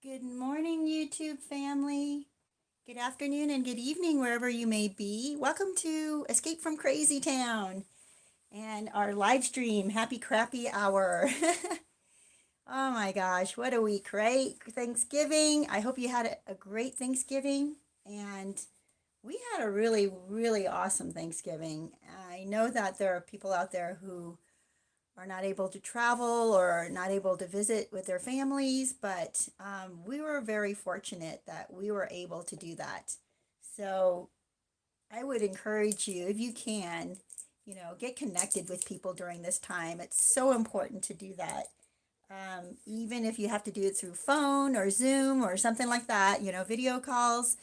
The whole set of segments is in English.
Good morning, YouTube family. Good afternoon and good evening, wherever you may be. Welcome to Escape from Crazytown and our live stream. Happy Crappy Hour. Oh my gosh, what a week, right? Thanksgiving. I hope you had a great Thanksgiving. And we had a really, really awesome Thanksgiving. I know that there are people out there who are not able to travel or not able to visit with their families, but we were very fortunate that we were able to do that. So I would encourage you, if you can, get connected with people during this time. It's so important to do that. Even if you have to do it through phone or Zoom or something like that, video calls,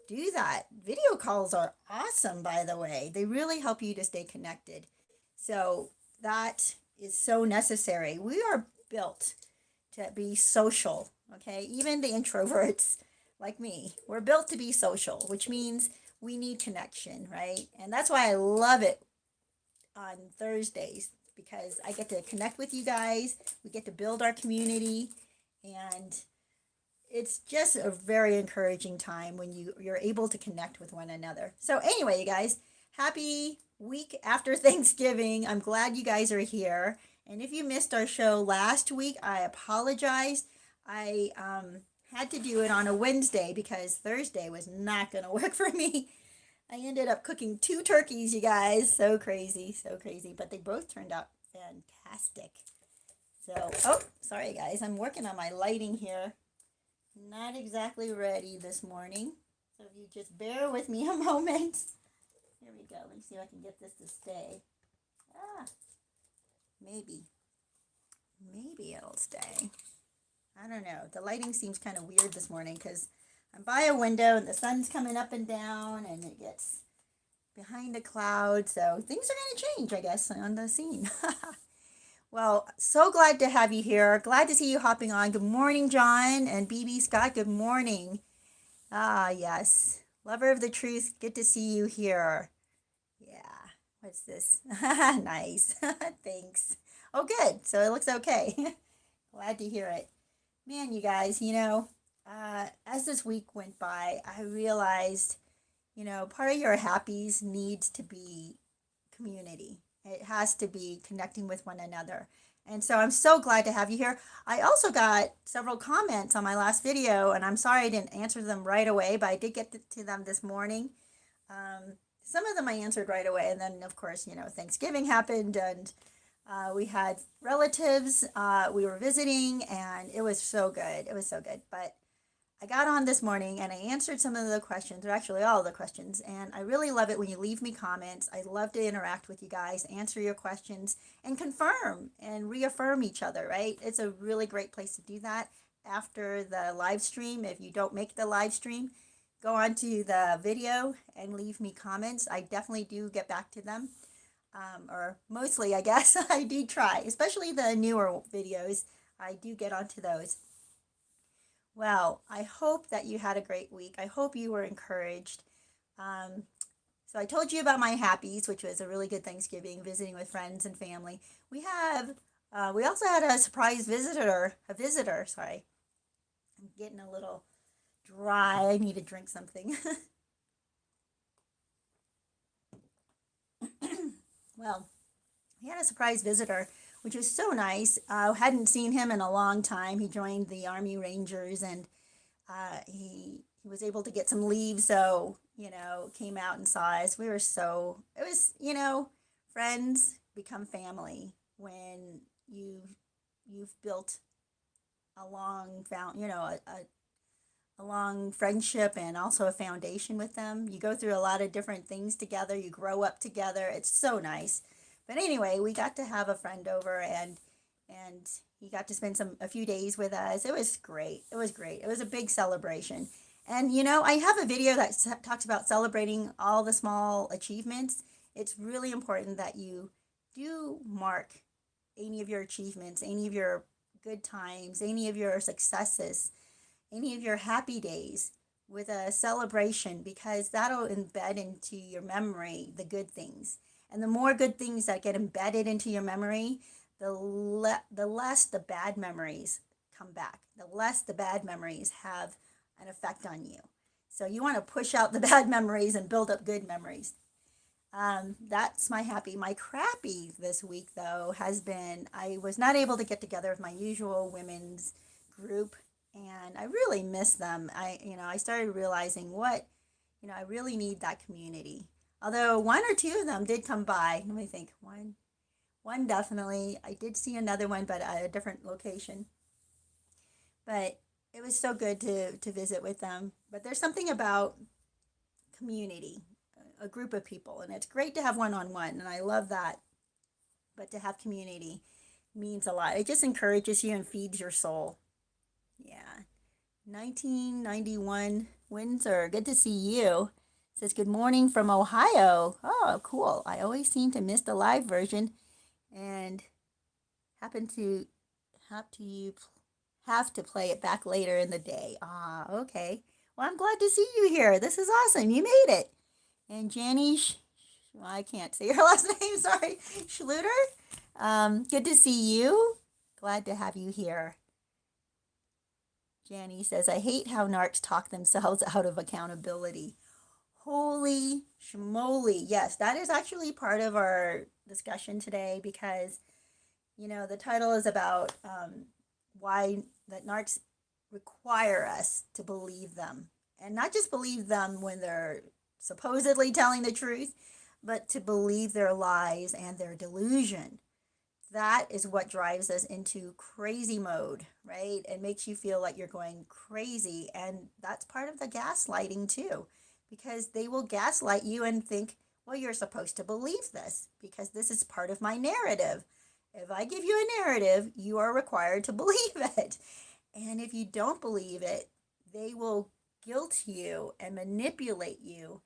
do that. Video calls are awesome, by the way. They really help you to stay connected. So that is so necessary. We are built to be social, okay? Even the introverts like me, we're built to be social, which means we need connection, right? And that's why I love it on Thursdays because I get to connect with you guys. We get to build our community, and it's just a very encouraging time when you're able to connect with one another. So anyway, you guys, happy week after Thanksgiving. I'm glad you guys are here. And if you missed our show last week, I apologize. I had to do it on a Wednesday because Thursday was not going to work for me. I ended up cooking 2 turkeys, you guys. So crazy, so crazy. But they both turned out fantastic. So, oh, sorry, guys. I'm working on my lighting here. Not exactly ready this morning. So if you just bear with me a moment. Here we go. Let me see if I can get this to stay. Ah, maybe. Maybe it'll stay. I don't know. The lighting seems kind of weird this morning because I'm by a window and the sun's coming up and down and it gets behind a cloud. So things are going to change, I guess, on the scene. Well, so glad to have you here. Glad to see you hopping on. Good morning, John and BB Scott. Good morning. Ah, yes. Lover of the truth. Good to see you here. Yeah. What's this? Nice. Thanks. Oh, good. So it looks okay. Glad to hear it. Man, you guys, as this week went by, I realized, part of your happies needs to be community. It has to be connecting with one another. And so I'm so glad to have you here. I also got several comments on my last video, and I'm sorry I didn't answer them right away, but I did get to them this morning. Some of them I answered right away, and then, of course, Thanksgiving happened, and we had relatives we were visiting, and it was so good. It was so good. But I got on this morning and I answered some of the questions, or actually all of the questions, and I really love it when you leave me comments. I love to interact with you guys, answer your questions, and confirm and reaffirm each other, right? It's a really great place to do that after the live stream. If you don't make the live stream, go on to the video and leave me comments. I definitely do get back to them. Or mostly, I guess, I do try, especially the newer videos. I do get onto those. Well, I hope that you had a great week. I hope you were encouraged. Um, so I told you about my happies, which was a really good Thanksgiving, visiting with friends and family. We also had a surprise visitor. Sorry, I'm getting a little dry. I need to drink something. Well, we had a surprise visitor, which was so nice. Hadn't seen him in a long time. He joined the Army Rangers, and he was able to get some leave, so came out and saw us. It was friends become family when you've built a long found a long friendship and also a foundation with them. You go through a lot of different things together. You grow up together. It's so nice. But anyway, we got to have a friend over, and he got to spend a few days with us. It was great. It was great. It was a big celebration. And I have a video that talks about celebrating all the small achievements. It's really important that you do mark any of your achievements, any of your good times, any of your successes, any of your happy days with a celebration, because that'll embed into your memory the good things. And the more good things that get embedded into your memory, the less the bad memories come back, the less the bad memories have an effect on you. So you want to push out the bad memories and build up good memories. That's my happy. My crappy this week, though, has been I was not able to get together with my usual women's group, and I really miss them. I started realizing I really need that community. Although one or two of them did come by. Let me think. One definitely. I did see another one, but at a different location. But it was so good to visit with them. But there's something about community, a group of people, and it's great to have one-on-one, and I love that. But to have community means a lot. It just encourages you and feeds your soul. Yeah. 1991 Windsor. Good to see you. It says good morning from Ohio. Oh, cool. I always seem to miss the live version and happen to have to play it back later in the day. Ah, okay. Well, I'm glad to see you here. This is awesome. You made it. And Janny, well, I can't say your last name. Sorry, Schluter. Good to see you. Glad to have you here. Janny says, I hate how narcs talk themselves out of accountability. Holy schmoly. Yes, that is actually part of our discussion today because, the title is about why that narcs require us to believe them. And not just believe them when they're supposedly telling the truth, but to believe their lies and their delusion. That is what drives us into crazy mode, right? It makes you feel like you're going crazy. And that's part of the gaslighting too, because they will gaslight you and think, well, you're supposed to believe this because this is part of my narrative. If I give you a narrative, you are required to believe it. And if you don't believe it, they will guilt you and manipulate you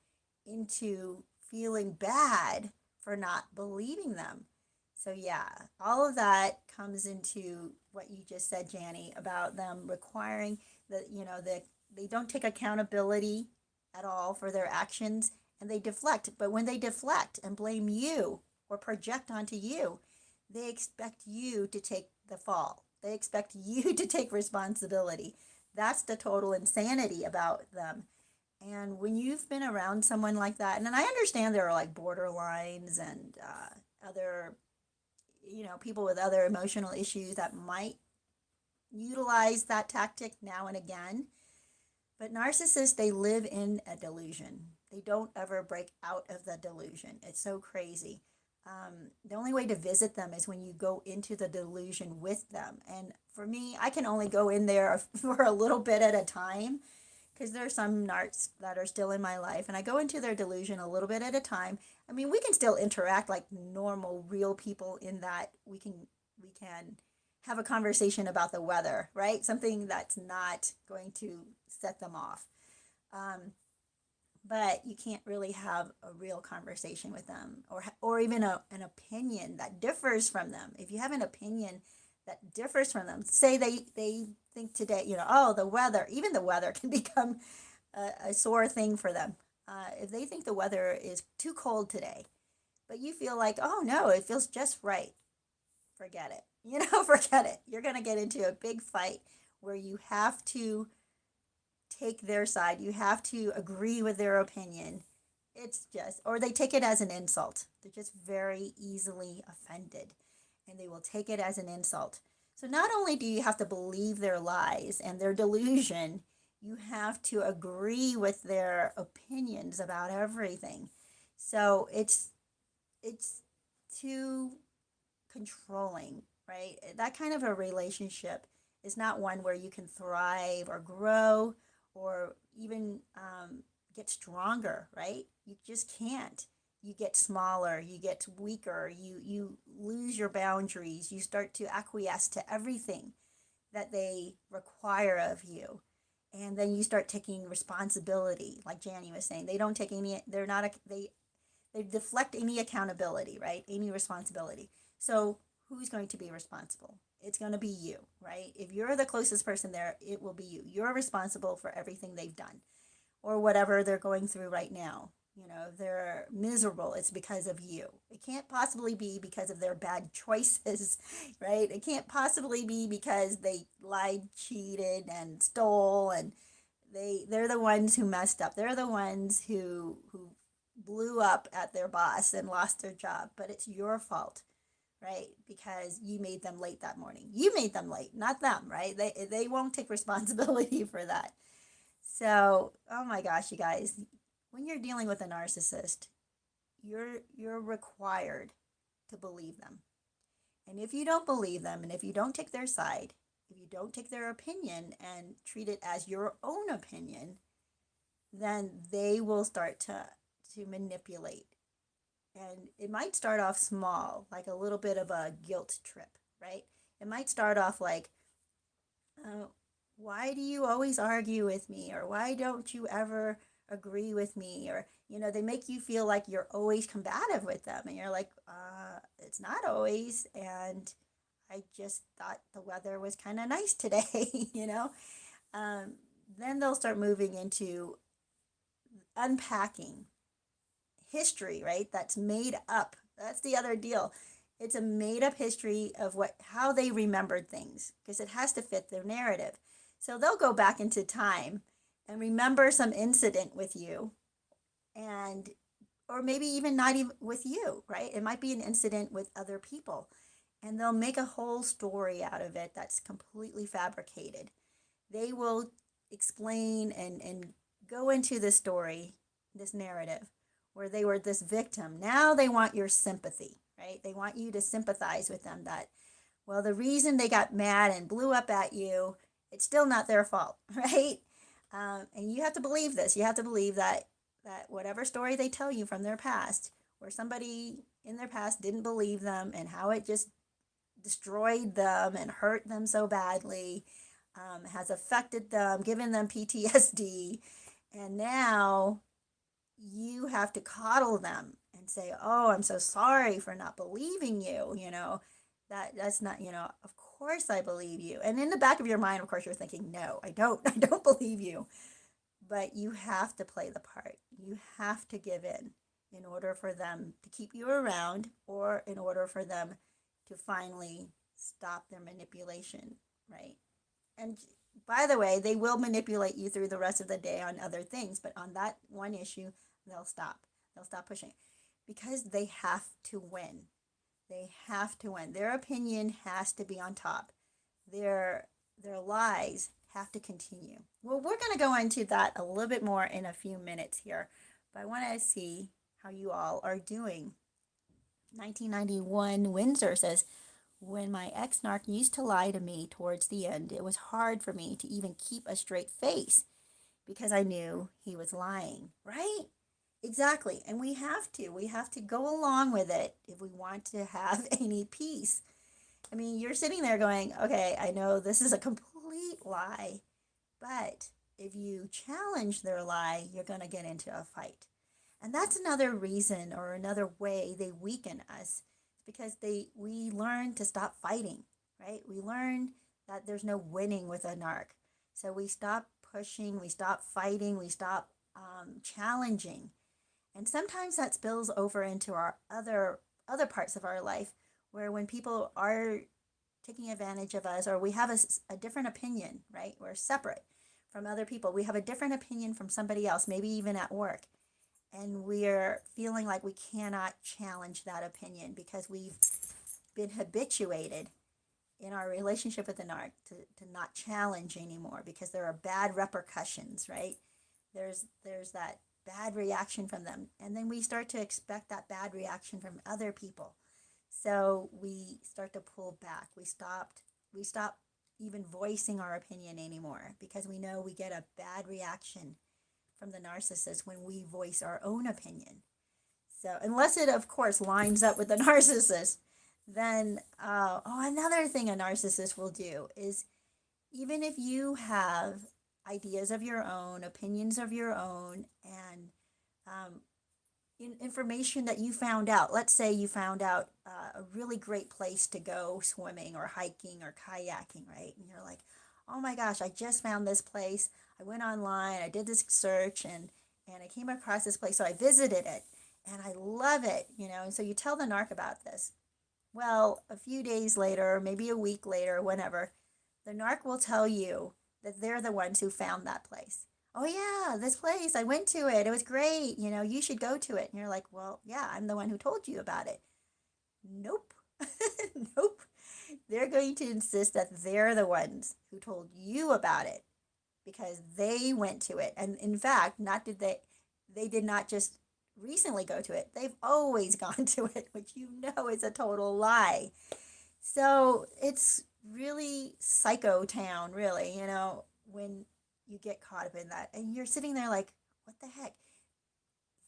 into feeling bad for not believing them. So yeah, all of that comes into what you just said, Janny, about them requiring that, they don't take accountability at all for their actions and they deflect. But when they deflect and blame you or project onto you, they expect you to take the fall. They expect you to take responsibility. That's the total insanity about them. And when you've been around someone like that, and I understand there are like borderlines and other, people with other emotional issues that might utilize that tactic now and again. But narcissists, they live in a delusion. They don't ever break out of the delusion. It's so crazy. The only way to visit them is when you go into the delusion with them. And for me, I can only go in there for a little bit at a time because there are some narcs that are still in my life and I go into their delusion a little bit at a time. I mean, we can still interact like normal, real people in that we can have a conversation about the weather, right? Something that's not going to set them off. But you can't really have a real conversation with them or even an opinion that differs from them. If you have an opinion that differs from them, say they think today, oh, the weather, even the weather can become a sore thing for them. If they think the weather is too cold today, but you feel like, oh no, it feels just right, forget it. Forget it. You're going to get into a big fight where you have to take their side. You have to agree with their opinion. It's just, or they take it as an insult. They're just very easily offended and they will take it as an insult. So not only do you have to believe their lies and their delusion, you have to agree with their opinions about everything. So it's too controlling, right? That kind of a relationship is not one where you can thrive or grow or even get stronger, right? You just can't. You get smaller, you get weaker, you lose your boundaries, you start to acquiesce to everything that they require of you. And then you start taking responsibility, like Janny was saying. They don't take any, they deflect any accountability, right? Any responsibility. So who's going to be responsible? It's going to be you, right? If you're the closest person there, it will be you. You're responsible for everything they've done or whatever they're going through right now. they're miserable, it's because of you. It can't possibly be because of their bad choices, right? It can't possibly be because they lied, cheated, and stole, and they're the ones who messed up. They're the ones who blew up at their boss and lost their job, but it's your fault, right? Because you made them late that morning. You made them late, not them, right? They won't take responsibility for that. So, oh my gosh, you guys, when you're dealing with a narcissist, you're required to believe them. And if you don't believe them, and if you don't take their side, if you don't take their opinion and treat it as your own opinion, then they will start to manipulate. And it might start off small, like a little bit of a guilt trip, right? It might start off like, uh, why do you always argue with me? Or why don't you ever agree with me? Or, they make you feel like you're always combative with them. And you're like, it's not always. And I just thought the weather was kind of nice today. Um, then they'll start moving into unpacking history, right? That's made up. That's the other deal. It's a made up history of how they remembered things because it has to fit their narrative. So they'll go back into time and remember some incident with you, and or maybe even not even with you, right? It might be an incident with other people, and they'll make a whole story out of it that's completely fabricated. They will explain and go into this story, this narrative, where they were this victim. Now they want your sympathy, right? They want you to sympathize with them that, well, the reason they got mad and blew up at you, it's still not their fault, right? And you have to believe this. You have to believe that whatever story they tell you from their past, where somebody in their past didn't believe them and how it just destroyed them and hurt them so badly, has affected them, given them PTSD, and now you have to coddle them and say, "Oh, I'm so sorry for not believing you." That's not, of course I believe you. And in the back of your mind, of course, you're thinking, "No, I don't. I don't believe you." But you have to play the part. You have to give in order for them to keep you around, or in order for them to finally stop their manipulation, right? And by the way, they will manipulate you through the rest of the day on other things, but on that one issue, they'll stop. They'll stop pushing because they have to win. They have to win. Their opinion has to be on top. Their lies have to continue. Well, we're going to go into that a little bit more in a few minutes here, but I want to see how you all are doing. 1991 Windsor says, when my ex-narc used to lie to me towards the end, it was hard for me to even keep a straight face because I knew he was lying, right? Exactly. And we have to. We have to go along with it if we want to have any peace. I mean, you're sitting there going, okay, I know this is a complete lie, but if you challenge their lie, you're going to get into a fight. And that's another reason or another way they weaken us, because we learn to stop fighting, right? We learn that there's no winning with a narc. So we stop pushing, we stop fighting, we stop challenging. And sometimes that spills over into our other parts of our life, where when people are taking advantage of us, or we have a different opinion, right? We're separate from other people. We have a different opinion from somebody else, maybe even at work. And we're feeling like we cannot challenge that opinion because we've been habituated in our relationship with the narc to not challenge anymore because there are bad repercussions, right? There's that bad reaction from them. And then we start to expect that bad reaction from other people. So we start to pull back. We stop even voicing our opinion anymore because we know we get a bad reaction from the narcissist when we voice our own opinion. So unless it, of course, lines up with the narcissist, then, another thing a narcissist will do is, even if you have ideas of your own, opinions of your own, and information that you found out, let's say you found out a really great place to go swimming or hiking or kayaking, right? And you're like, oh my gosh, I just found this place. I went online, I did this search, and and I came across this place. So I visited it and I love it, And so you tell the narc about this. Well, a few days later, maybe a week later, whenever, the narc will tell you that they're the ones who found that place. Oh, yeah, this place, I went to it. It was great. You should go to it. And you're like, well, yeah, I'm the one who told you about it. Nope. Nope. They're going to insist that they're the ones who told you about it because they went to it. And in fact, not did they did not just recently go to it. They've always gone to it, which is a total lie. So it's really psycho town, really, when you get caught up in that. And you're sitting there like, what the heck?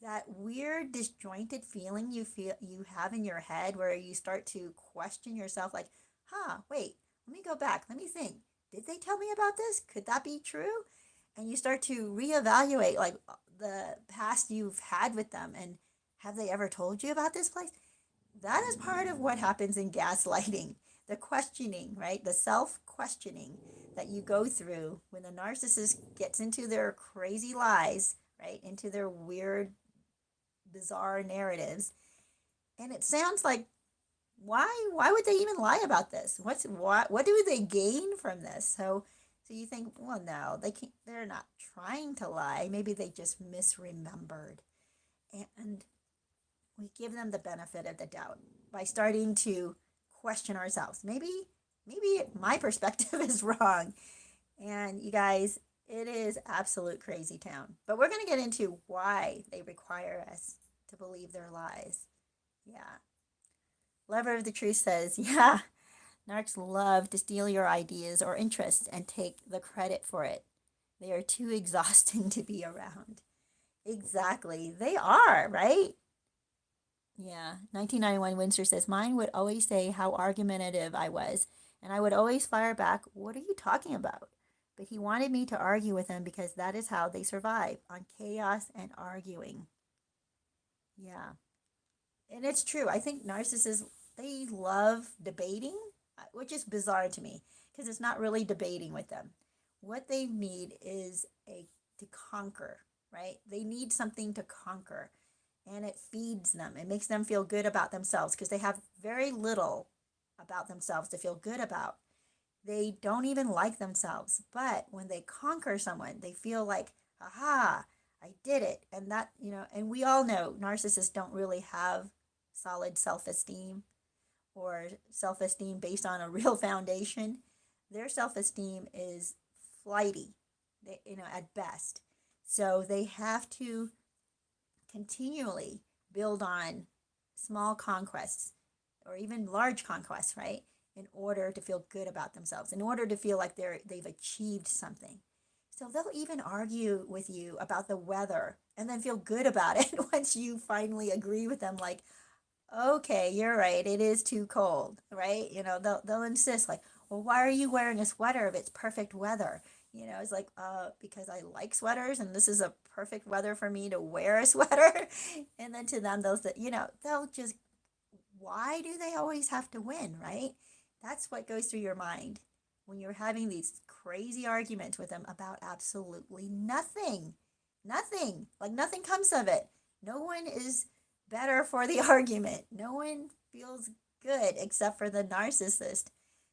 That weird disjointed feeling you have in your head where you start to question yourself like, wait, let me go back. Let me think. Did they tell me about this? Could that be true? And you start to reevaluate like the past you've had with them and have they ever told you about this place? That is part of what happens in gaslighting. The questioning, right? The self-questioning that you go through when the narcissist gets into their crazy lies, right? Into their weird, bizarre narratives. And it sounds like, why would they even lie about this? What do they gain from this? So you think, well, no, they're not trying to lie. Maybe they just misremembered. And we give them the benefit of the doubt by starting to question ourselves. Maybe my perspective is wrong. And you guys, it is absolute crazy town. But we're going to get into why they require us to believe their lies. Yeah. Lover of the Truth says, yeah, narcs love to steal your ideas or interests and take the credit for it. They are too exhausting to be around. Exactly. They are, right? Yeah. 1991 Windsor says, mine would always say how argumentative I was, and I would always fire back, what are you talking about? But he wanted me to argue with him because that is how they survive, on chaos and arguing. Yeah. And it's true. I think narcissists, they love debating, which is bizarre to me because it's not really debating with them. What they need is to conquer, right? They need something to conquer, and it feeds them. It makes them feel good about themselves because they have very little about themselves to feel good about. They don't even like themselves, but when they conquer someone, they feel like, aha, I did it. And that, and we all know narcissists don't really have solid self-esteem or self-esteem based on a real foundation. Their self-esteem is flighty, at best. So they have to continually build on small conquests or even large conquests, right? In order to feel good about themselves, in order to feel like they've achieved something. So they'll even argue with you about the weather and then feel good about it once you finally agree with them, like, okay, you're right, it is too cold, right? They'll insist like, well, why are you wearing a sweater if it's perfect weather? It's like, because I like sweaters and this is a perfect weather for me to wear a sweater. And then to them, they'll just, why do they always have to win, right? That's what goes through your mind when you're having these crazy arguments with them about absolutely nothing. Nothing. Like nothing comes of it. No one is better for the argument. No one feels good except for the narcissist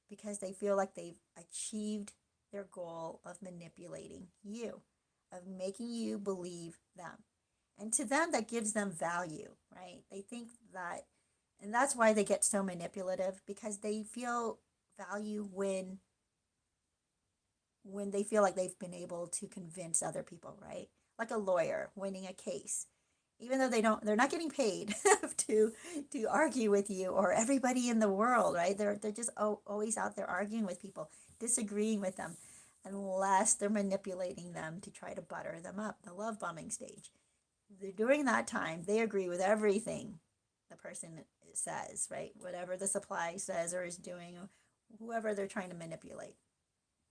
because they feel like they've achieved their goal of manipulating you, of making you believe them. And to them, that gives them value, right? They think that, and that's why they get so manipulative, because they feel value when they feel like they've been able to convince other people, right? Like a lawyer winning a case. Even though they're not getting paid to argue with you or everybody in the world, right? They're just always out there arguing with people, disagreeing with them, unless they're manipulating them to try to butter them up, the love bombing stage. During that time, they agree with everything the person says, right? Whatever the supply says or is doing, whoever they're trying to manipulate.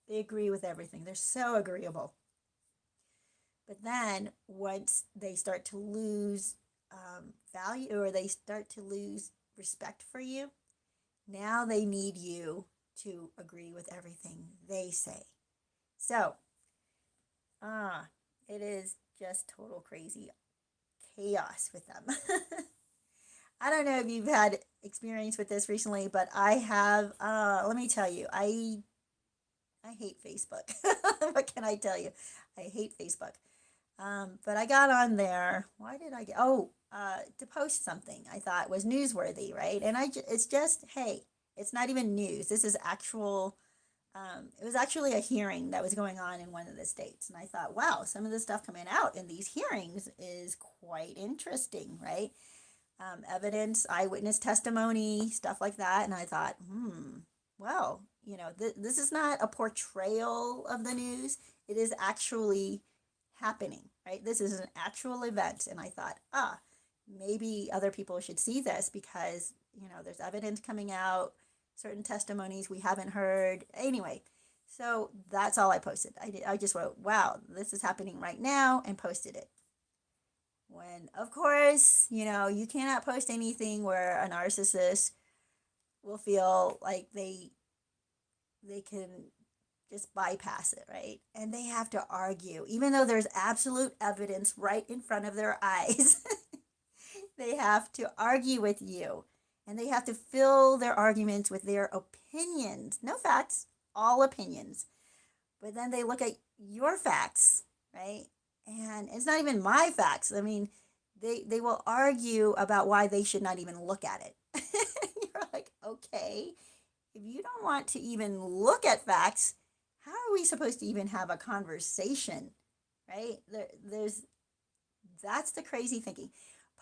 They agree with everything. They're so agreeable. But then once they start to lose value or they start to lose respect for you, now they need you to agree with everything they say. So, it is just total crazy chaos with them. I don't know if you've had experience with this recently, but I have. Let me tell you, I hate Facebook. What can I tell you? I hate Facebook. But I got on there. Why did I get? Oh, to post something I thought was newsworthy, right? And it's just, hey, it's not even news. This is actual. It was actually a hearing that was going on in one of the states, and I thought, wow, some of the stuff coming out in these hearings is quite interesting, right? Evidence, eyewitness testimony, stuff like that, and I thought, well, this is not a portrayal of the news. It is actually happening, right? This is an actual event. And I thought, maybe other people should see this because, there's evidence coming out, certain testimonies we haven't heard. Anyway, so that's all I posted. I just wrote, wow, this is happening right now, and posted it. When, of course, you cannot post anything where a narcissist will feel like they can just bypass it, right? And they have to argue, even though there's absolute evidence right in front of their eyes. They have to argue with you, and they have to fill their arguments with their opinions. No facts, all opinions. But then they look at your facts, right? And it's not even my facts. I mean, they will argue about why they should not even look at it. You're like, okay, if you don't want to even look at facts, how are we supposed to even have a conversation, right? That's the crazy thinking.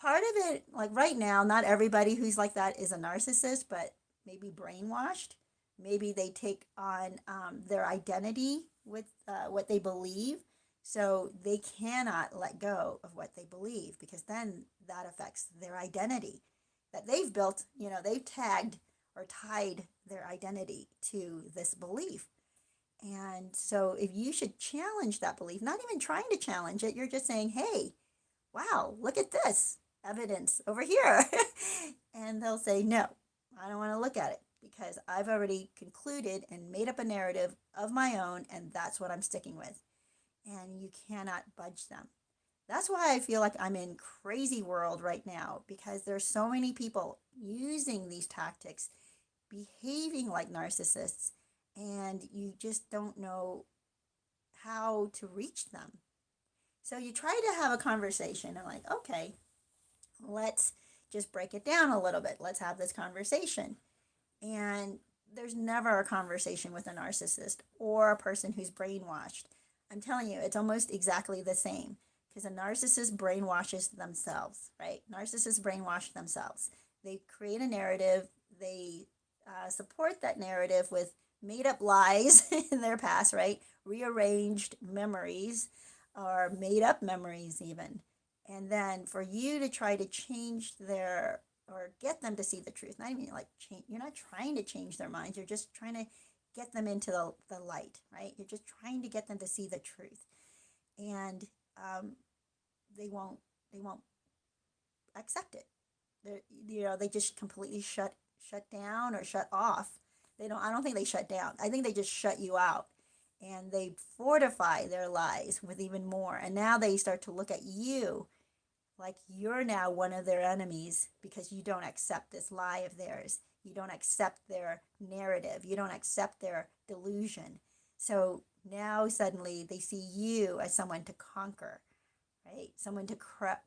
Part of it, like right now, not everybody who's like that is a narcissist, but maybe brainwashed. Maybe they take on their identity with what they believe. So they cannot let go of what they believe because then that affects their identity that they've built. They've tagged or tied their identity to this belief. And so if you should challenge that belief, not even trying to challenge it, you're just saying, hey, wow, look at this evidence over here. And they'll say, no, I don't want to look at it because I've already concluded and made up a narrative of my own, and that's what I'm sticking with. And you cannot budge them. That's why I feel like I'm in crazy world right now, because there's so many people using these tactics, behaving like narcissists, and you just don't know how to reach them. So you try to have a conversation and like, okay, let's just break it down a little bit. Let's have this conversation. And there's never a conversation with a narcissist or a person who's brainwashed. I'm telling you, it's almost exactly the same because a narcissist brainwashes themselves, right? Narcissists brainwash themselves. They create a narrative. They support that narrative with made up lies in their past, right? Rearranged memories or made up memories even. And then for you to try to change their or get them to see the truth, not even like change, you're not trying to change their minds, you're just trying to get them into the light, right? You're just trying to get them to see the truth. And they won't accept it. They just completely shut down or shut off. I don't think they shut down. I think they just shut you out. And they fortify their lies with even more. And now they start to look at you like you're now one of their enemies because you don't accept this lie of theirs. You don't accept their narrative. You don't accept their delusion. So now suddenly they see you as someone to conquer, right? Someone to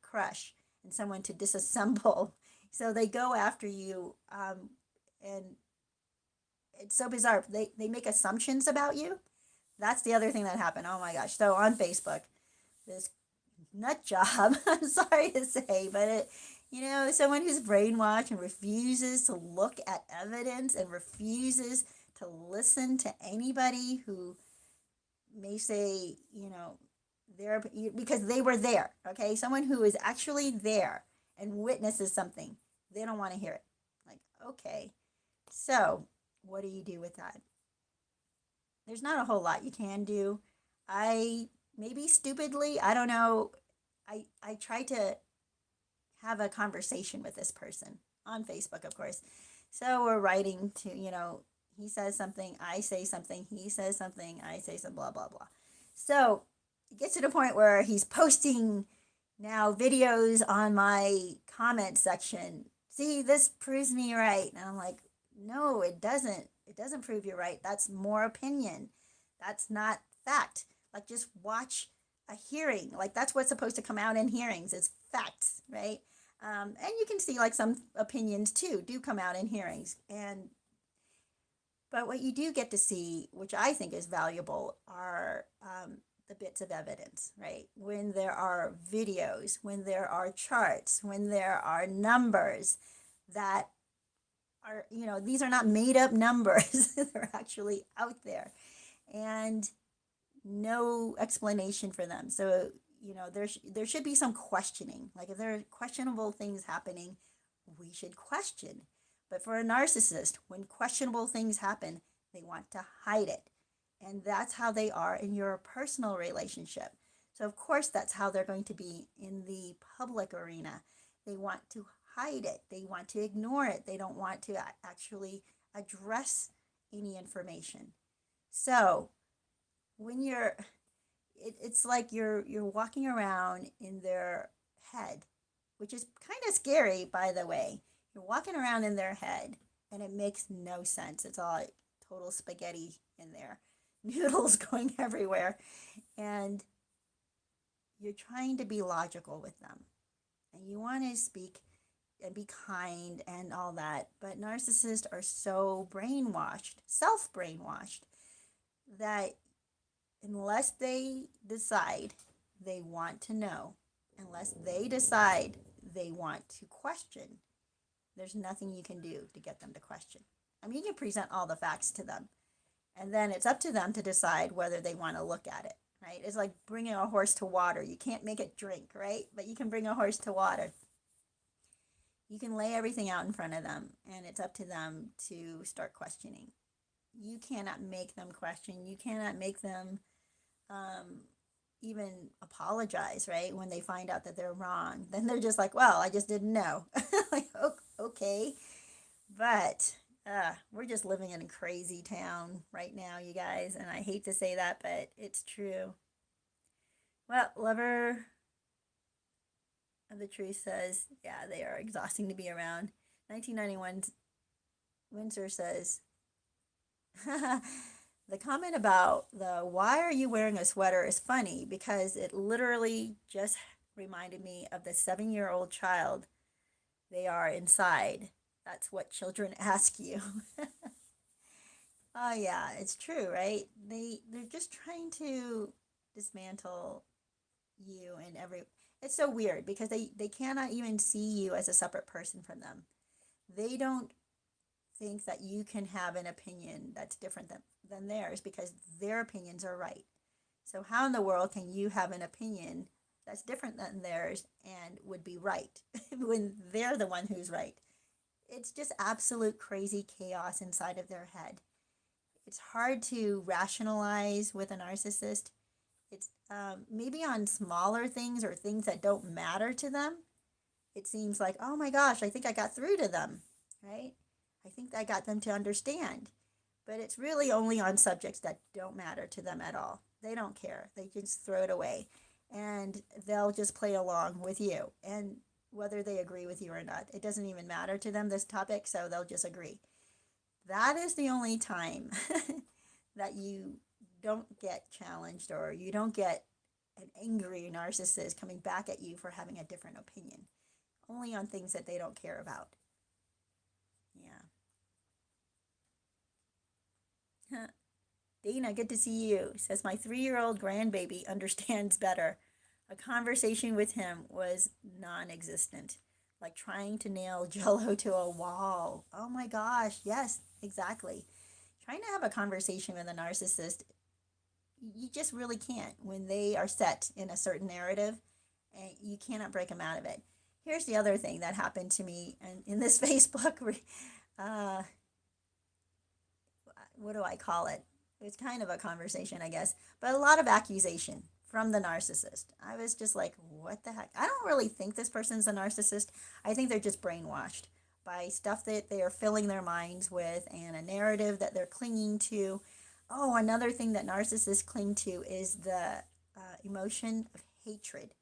crush and someone to disassemble. So they go after you, and it's so bizarre. They make assumptions about you. That's the other thing that happened. Oh my gosh. So on Facebook, this nut job, I'm sorry to say, but someone who's brainwashed and refuses to look at evidence and refuses to listen to anybody who may say, they're because they were there, okay? Someone who is actually there and witnesses something, they don't want to hear it. Like, okay, so what do you do with that? There's not a whole lot you can do. Maybe stupidly, I don't know, I tried to have a conversation with this person on Facebook, of course. So we're writing to, he says something, I say something, he says something, I say some blah, blah, blah. So it gets to the point where he's posting now videos on my comment section. See, this proves me right. And I'm like, no, it doesn't. It doesn't prove you're right. That's more opinion. That's not fact. Like, just watch a hearing. Like, that's what's supposed to come out in hearings is facts, right? And you can see like some opinions too do come out in hearings. But what you do get to see, which I think is valuable, are the bits of evidence, right? When there are videos, when there are charts, when there are numbers that are, these are not made up numbers, they're actually out there, and no explanation for them. So, there should be some questioning. Like if there are questionable things happening, we should question. But for a narcissist, when questionable things happen, they want to hide it. And that's how they are in your personal relationship. So, of course, that's how they're going to be in the public arena. They want to hide it, they want to ignore it, they don't want to actually address any information. So, when it's like you're walking around in their head, which is kind of scary, by the way. You're walking around in their head, and it makes no sense. It's all like total spaghetti in there, noodles going everywhere, and you're trying to be logical with them, and you want to speak and be kind and all that. But narcissists are so brainwashed, self brainwashed, that unless they decide they want to know, unless they decide they want to question, there's nothing you can do to get them to question. I mean, you can present all the facts to them, and then it's up to them to decide whether they want to look at it, right? It's like bringing a horse to water. You can't make it drink, right? But you can bring a horse to water. You can lay everything out in front of them, and it's up to them to start questioning. You cannot make them question. You cannot make them even apologize, right? When they find out that they're wrong, then they're just like, well, I just didn't know. Like, okay. But we're just living in a crazy town right now, you guys. And I hate to say that, but it's true. Well, Lover of the Truth says, yeah, they are exhausting to be around. 1991, Windsor says, the comment about the why are you wearing a sweater is funny because it literally just reminded me of the 7-year-old child they are inside. That's what children ask you. Oh yeah, it's true, right? They're just trying to dismantle you and every. It's so weird because they cannot even see you as a separate person from them. They don't think that you can have an opinion that's different than theirs because their opinions are right. So how in the world can you have an opinion that's different than theirs and would be right when they're the one who's right? It's just absolute crazy chaos inside of their head. It's hard to rationalize with a narcissist. It's maybe on smaller things or things that don't matter to them. It seems like, oh my gosh, I think I got through to them, right? I think I got them to understand. But it's really only on subjects that don't matter to them at all. They don't care. They just throw it away. And they'll just play along with you. And whether they agree with you or not, it doesn't even matter to them, this topic, so they'll just agree. That is the only time that you don't get challenged or you don't get an angry narcissist coming back at you for having a different opinion. Only on things that they don't care about. Yeah. Dana, good to see you. Says my 3-year-old grandbaby understands better. A conversation with him was non existent, like trying to nail jello to a wall. Oh my gosh, yes, exactly. Trying to have a conversation with a narcissist, you just really can't when they are set in a certain narrative and you cannot break them out of it. Here's the other thing that happened to me in this Facebook. What do I call it? It's kind of a conversation, I guess, but a lot of accusation from the narcissist. I was just like, what the heck? I don't really think this person's a narcissist. I think they're just brainwashed by stuff that they are filling their minds with and a narrative that they're clinging to. Oh, another thing that narcissists cling to is the emotion of hatred,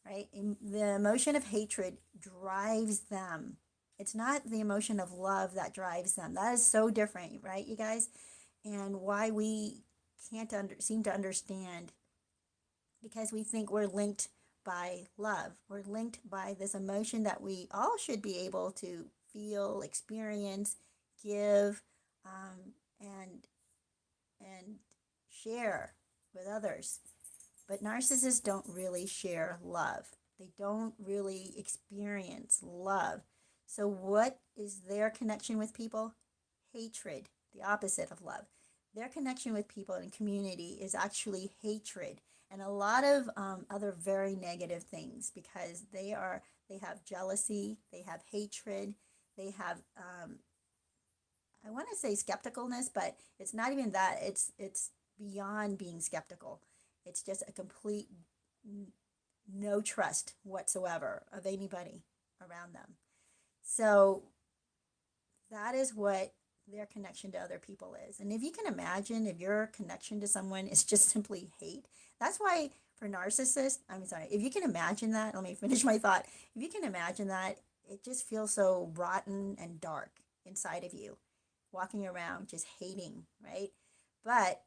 right? The emotion of hatred drives them. It's not the emotion of love that drives them. That is so different, right, you guys? And why we can't seem to understand, because we think we're linked by love. We're linked by this emotion that we all should be able to feel, experience, give, and share with others. But narcissists don't really share love. They don't really experience love. So what is their connection with people? Hatred, the opposite of love. Their connection with people and community is actually hatred and a lot of other very negative things, because they have jealousy, they have hatred, they have I want to say skepticalness, but it's not even that. It's beyond being skeptical. It's just a complete no trust whatsoever of anybody around them. So that is what their connection to other people is. And if you can imagine, if your connection to someone is just simply hate, that's why for narcissists, if you can imagine that, let me finish my thought. If you can imagine that, it just feels so rotten and dark inside of you, walking around just hating, right? But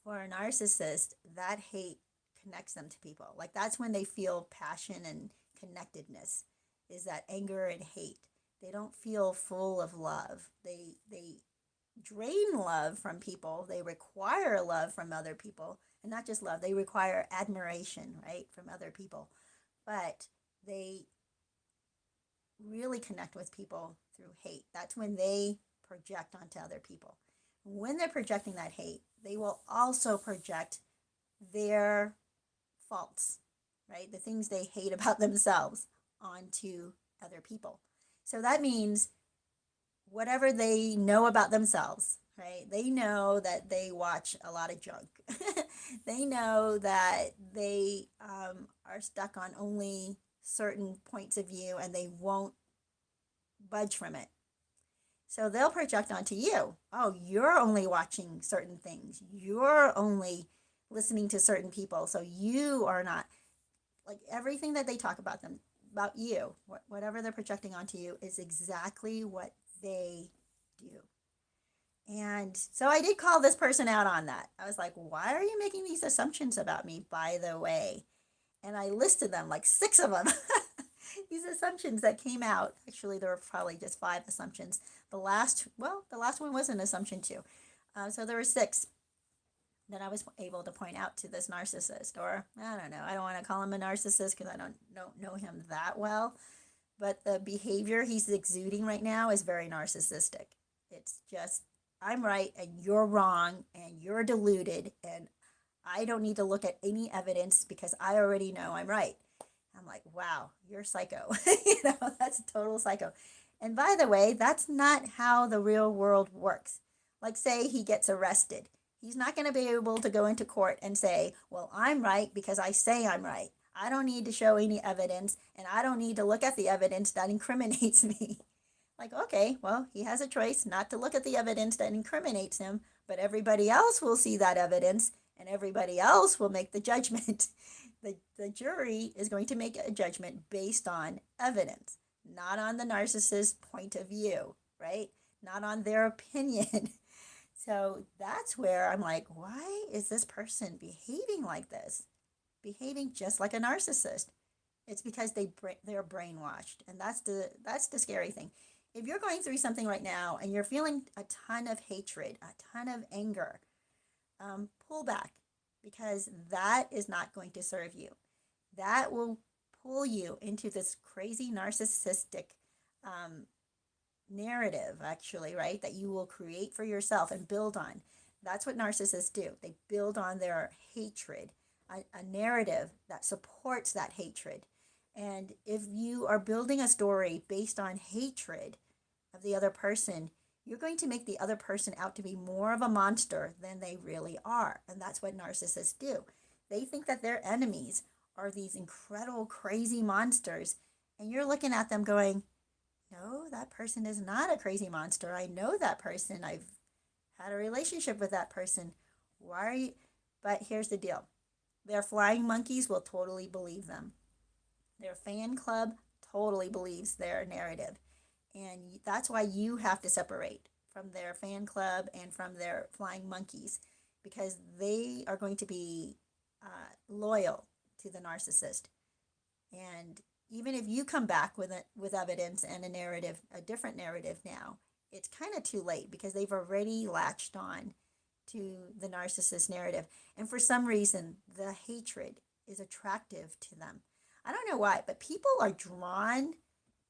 for a narcissist, that hate connects them to people. Like that's when they feel passion and connectedness, is that anger and hate. They don't feel full of love. They drain love from people. They require love from other people. And not just love, they require admiration, right, from other people. But they really connect with people through hate. That's when they project onto other people. When they're projecting that hate, they will also project their faults, right? The things they hate about themselves onto other people. So that means whatever they know about themselves, right? They know that they watch a lot of junk. They know that they are stuck on only certain points of view and they won't budge from it. So they'll project onto you. Oh, you're only watching certain things. You're only listening to certain people. So you are not, like everything that they talk about you, whatever they're projecting onto you is exactly what they do. And so I did call this person out on that. I was like, why are you making these assumptions about me, by the way? And I listed them, like 6 of them. These assumptions that came out. Actually, there were probably just 5 assumptions. The last one was an assumption too. So there were 6 that I was able to point out to this narcissist. Or I don't know, I don't want to call him a narcissist because I don't know him that well. But the behavior he's exuding right now is very narcissistic. It's just, I'm right and you're wrong and you're deluded and I don't need to look at any evidence because I already know I'm right. I'm like, wow, you're psycho. That's total psycho. And by the way, that's not how the real world works. Like say he gets arrested. He's not going to be able to go into court and say, well, I'm right because I say I'm right. I don't need to show any evidence and I don't need to look at the evidence that incriminates me. Like, okay, well, he has a choice not to look at the evidence that incriminates him, but everybody else will see that evidence and everybody else will make the judgment. The jury is going to make a judgment based on evidence, not on the narcissist's point of view, right? Not on their opinion. So that's where I'm like, why is this person behaving like this? Behaving just like a narcissist. It's because they're brainwashed. And that's the scary thing. If you're going through something right now and you're feeling a ton of hatred, a ton of anger, pull back, because that is not going to serve you. That will pull you into this crazy narcissistic narrative, actually, right? That you will create for yourself and build on. That's what narcissists do. They build on their hatred, a narrative that supports that hatred. And if you are building a story based on hatred of the other person, you're going to make the other person out to be more of a monster than they really are. And that's what narcissists do. They think that their enemies are these incredible, crazy monsters. And you're looking at them going, no, that person is not a crazy monster. I know that person. I've had a relationship with that person. Why are you? But here's the deal. Their flying monkeys will totally believe them. Their fan club totally believes their narrative. And that's why you have to separate from their fan club and from their flying monkeys, because they are going to be loyal to the narcissist. And even if you come back with evidence and a narrative, a different narrative now, it's kind of too late because they've already latched on to the narcissist narrative. And for some reason, the hatred is attractive to them. I don't know why, but people are drawn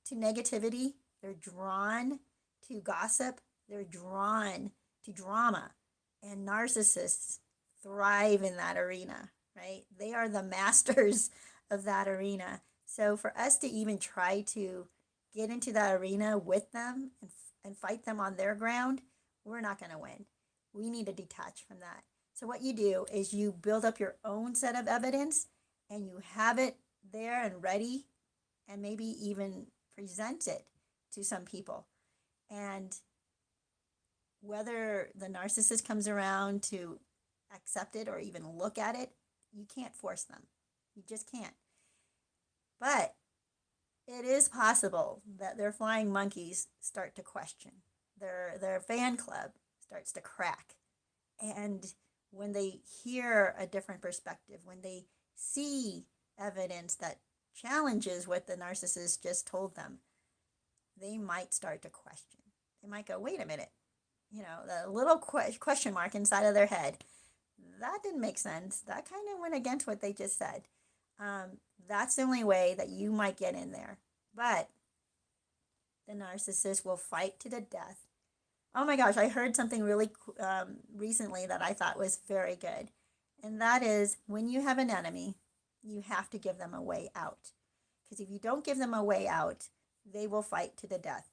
to negativity. They're drawn to gossip. They're drawn to drama. And narcissists thrive in that arena, right? They are the masters of that arena. So for us to even try to get into that arena with them and fight them on their ground, we're not going to win. We need to detach from that. So what you do is you build up your own set of evidence and you have it there and ready, and maybe even present it to some people. And whether the narcissist comes around to accept it or even look at it, you can't force them. You just can't. But it is possible that their flying monkeys start to question. Their fan club starts to crack. And when they hear a different perspective, when they see evidence that challenges what the narcissist just told them, they might start to question. They might go, wait a minute, the little question mark inside of their head, that didn't make sense. That kind of went against what they just said. That's the only way that you might get in there. But the narcissist will fight to the death. Oh my gosh, I heard something really recently that I thought was very good. And that is, when you have an enemy, you have to give them a way out. Because if you don't give them a way out, they will fight to the death.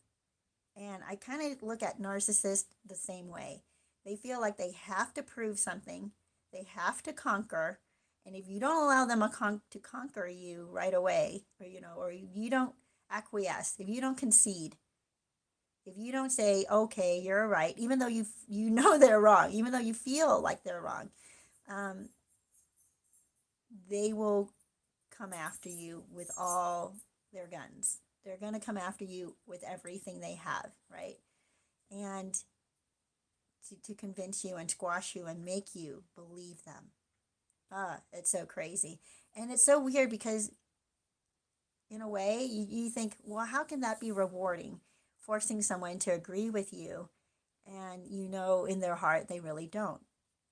And I kind of look at narcissists the same way. They feel like they have to prove something. They have to conquer. And if you don't allow them to conquer you right away, or you don't acquiesce, if you don't concede, if you don't say, okay, you're right, even though you know they're wrong, even though you feel like they're wrong, they will come after you with all their guns. They're going to come after you with everything they have, right? And to convince you and squash you and make you believe them. It's so crazy. And it's so weird because in a way you think, well, how can that be rewarding? Forcing someone to agree with you, and in their heart they really don't.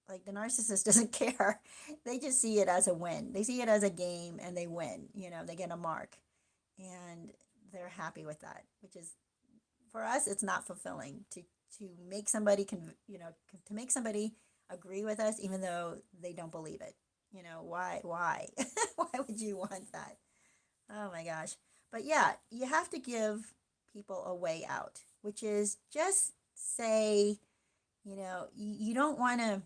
Like, the narcissist doesn't care. They just see it as a win. They see it as a game and they win. They get a mark and they're happy with that, which is, for us, it's not fulfilling to make somebody to make somebody agree with us even though they don't believe it. Why why would you want that? Oh my gosh. But yeah, you have to give people a way out, which is just say, you don't want to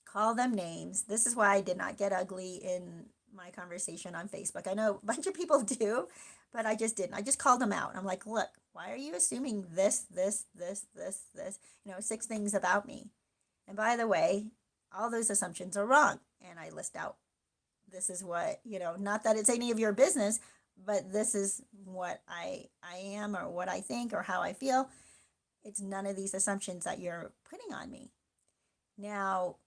call them names. This is why I did not get ugly in my conversation on Facebook. I know a bunch of people do, but I just didn't. I just called them out. I'm like, look, why are you assuming this, 6 things about me? And by the way, all those assumptions are wrong. And I list out, this is what, not that it's any of your business, but this is what I am, or what I think, or how I feel. It's none of these assumptions that you're putting on me. Now,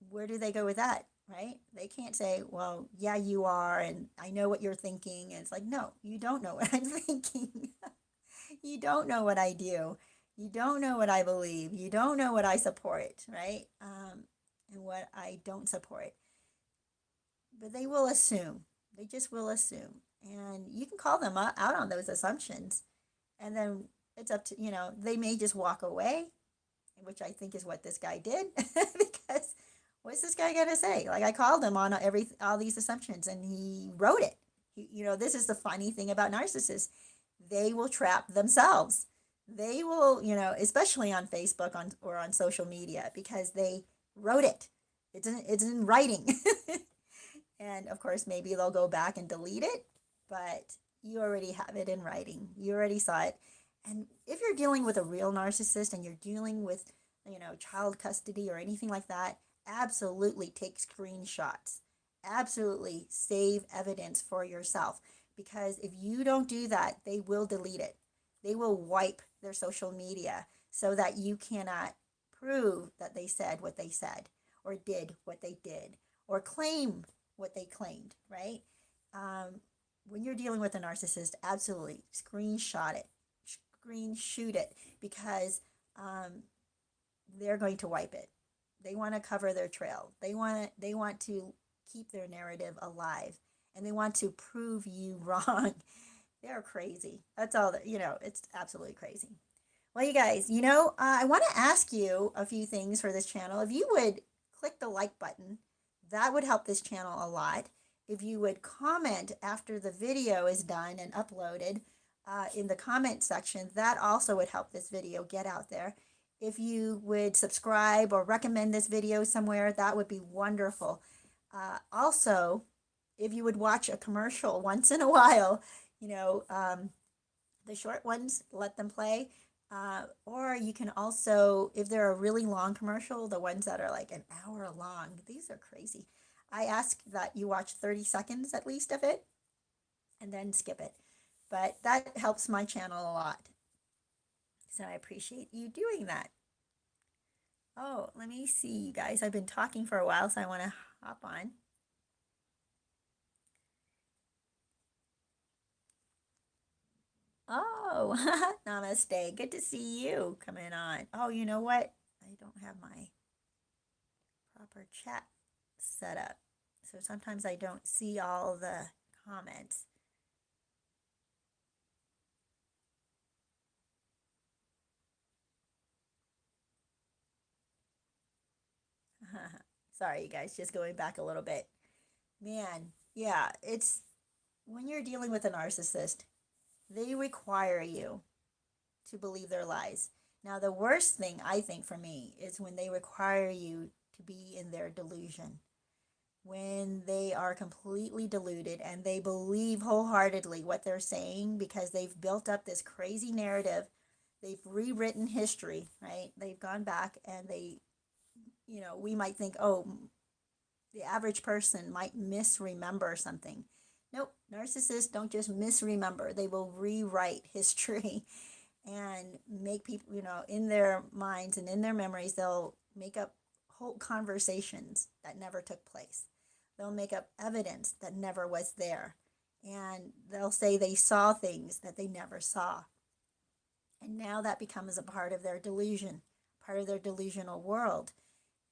where do they go with that, right? They can't say, well, yeah, you are, and I know what you're thinking. And it's like, no, you don't know what I'm thinking. You don't know what I do. You don't know what I believe. You don't know what I support, right? And what I don't support. But they will assume. They just will assume. And you can call them out on those assumptions. And then it's up to, they may just walk away, which I think is what this guy did. Because what's this guy going to say? Like, I called him on all these assumptions and he wrote it. This is the funny thing about narcissists. They will trap themselves. They will, especially on Facebook or on social media, because they wrote it. It's in writing. And of course, maybe they'll go back and delete it, but you already have it in writing. You already saw it. And if you're dealing with a real narcissist and you're dealing with, child custody or anything like that, absolutely take screenshots. Absolutely save evidence for yourself. Because if you don't do that, they will delete it. They will wipe their social media so that you cannot prove that they said what they said or did what they did or claim what they claimed, right? Um, when you're dealing with a narcissist, absolutely screenshot it, screenshot it, because um, they're going to wipe it. They want to cover their trail. They want to keep their narrative alive, and they want to prove you wrong. They're crazy. That's all that, it's absolutely crazy. Well, you guys, I want to ask you a few things for this channel. If you would click the like button, that would help this channel a lot. If you would comment after the video is done and uploaded in the comment section, that also would help this video get out there. If you would subscribe or recommend this video somewhere, that would be wonderful. Also, if you would watch a commercial once in a while, the short ones, let them play. Or you can also, if they're a really long commercial, the ones that are like an hour long, these are crazy. I ask that you watch 30 seconds at least of it and then skip it. But that helps my channel a lot. So I appreciate you doing that. Oh, let me see, you guys. I've been talking for a while, so I want to hop on. Oh, namaste. Good to see you coming on. Oh, you know what? I don't have my proper chat set up. So sometimes I don't see all the comments. Sorry, you guys, just going back a little bit. Man, yeah, it's when you're dealing with a narcissist, they require you to believe their lies. Now, the worst thing I think for me is when they require you to be in their delusion, when they are completely deluded and they believe wholeheartedly what they're saying because they've built up this crazy narrative. They've rewritten history, right? They've gone back and we might think, oh, the average person might misremember something. Nope, narcissists don't just misremember, they will rewrite history and make people, in their minds and in their memories, they'll make up whole conversations that never took place. They'll make up evidence that never was there. And they'll say they saw things that they never saw. And now that becomes a part of their delusion, part of their delusional world.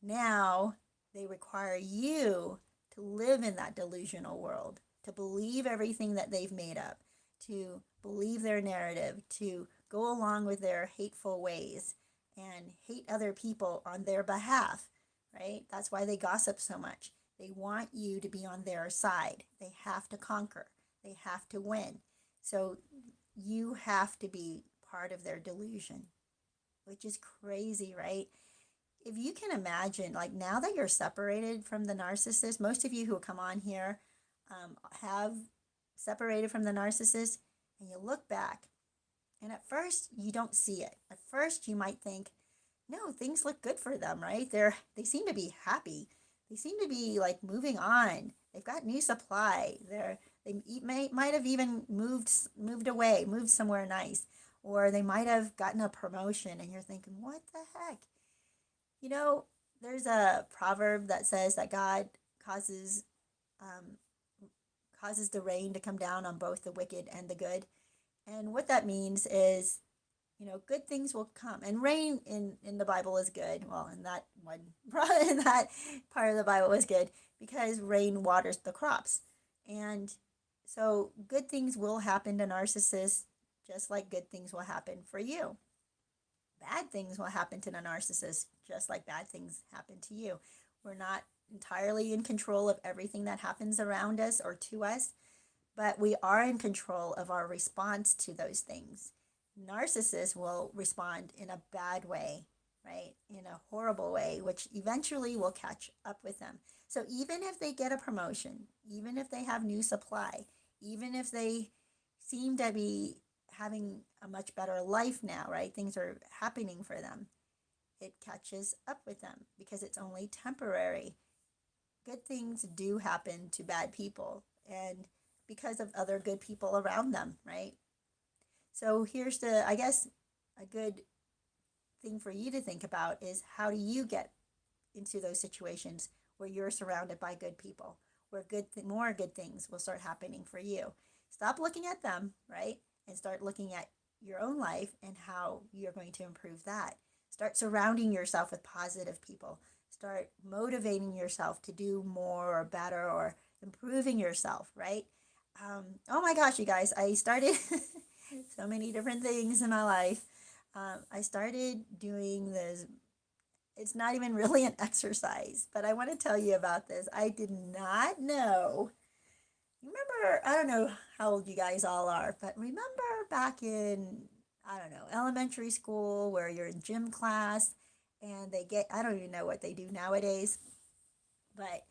Now they require you to live in that delusional world, to believe everything that they've made up, to believe their narrative, to go along with their hateful ways and hate other people on their behalf, right? That's why they gossip so much. They want you to be on their side. They have to conquer. They have to win. So you have to be part of their delusion, which is crazy, right? If you can imagine, like now that you're separated from the narcissist, most of you who come on here have separated from the narcissist, and you look back, and at first you don't see it. At first you might think, no, things look good for them, right? They seem to be happy. They seem to be like moving on. They've got new supply. They might have even moved away, moved somewhere nice, or they might have gotten a promotion, and you're thinking, what the heck? There's a proverb that says that God causes causes the rain to come down on both the wicked and the good. And what that means is, good things will come. And rain in the Bible is good. Well, in that in that part of the Bible was good because rain waters the crops. And so good things will happen to narcissists just like good things will happen for you. Bad things will happen to the narcissist just like bad things happen to you. We're not entirely in control of everything that happens around us or to us, but we are in control of our response to those things. Narcissists will respond in a bad way, right? In a horrible way, which eventually will catch up with them. So even if they get a promotion, even if they have new supply, even if they seem to be having a much better life now, right? Things are happening for them. it catches up with them because it's only temporary. Good things do happen to bad people, and because of other good people around them, right? So here's I guess, a good thing for you to think about is, how do you get into those situations where you're surrounded by good people, where more good things will start happening for you? Stop looking at them, right? And start looking at your own life and how you're going to improve that. Start surrounding yourself with positive people. Start motivating yourself to do more or better, or improving yourself, right? Oh my gosh, you guys, I started so many different things in my life. I started doing this. It's not even really an exercise, but I want to tell you about this. I did not know. Remember, I don't know how old you guys all are, but remember back in, I don't know, elementary school, where you're in gym class and I don't even know what they do nowadays, but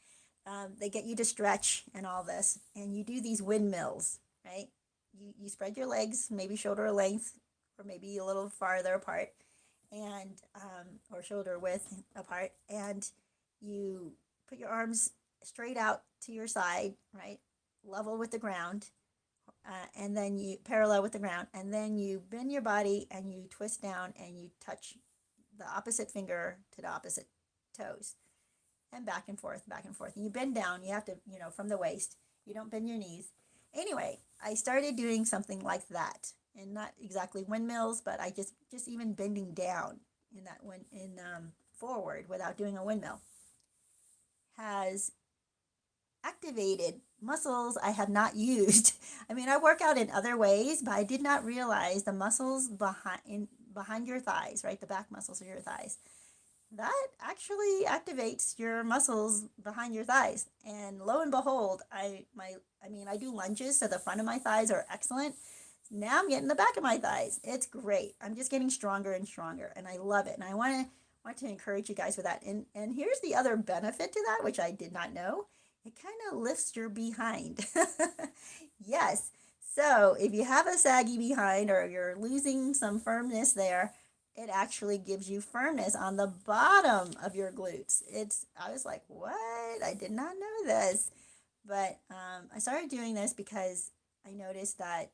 they get you to stretch and all this, and you do these windmills, right? You spread your legs, maybe shoulder length, or maybe a little farther apart, and or shoulder width apart, and you put your arms straight out to your side, right, level with the ground, and then you parallel with the ground, and then you bend your body and you twist down and you touch the opposite finger to the opposite toes, and back and forth, back and forth. And you bend down. You have to, from the waist. You don't bend your knees. Anyway, I started doing something like that, and not exactly windmills, but I just even bending down in that forward without doing a windmill has activated muscles I have not used. I mean, I work out in other ways, but I did not realize the muscles behind your thighs, right? The back muscles of your thighs. That actually activates your muscles behind your thighs. And lo and behold, I do lunges, so the front of my thighs are excellent. Now I'm getting the back of my thighs. It's great. I'm just getting stronger and stronger, and I love it. And I want to encourage you guys with that. And here's the other benefit to that, which I did not know. It kind of lifts your behind. Yes. So if you have a saggy behind, or you're losing some firmness there, it actually gives you firmness on the bottom of your glutes. I was like, what? I did not know this. But I started doing this because I noticed that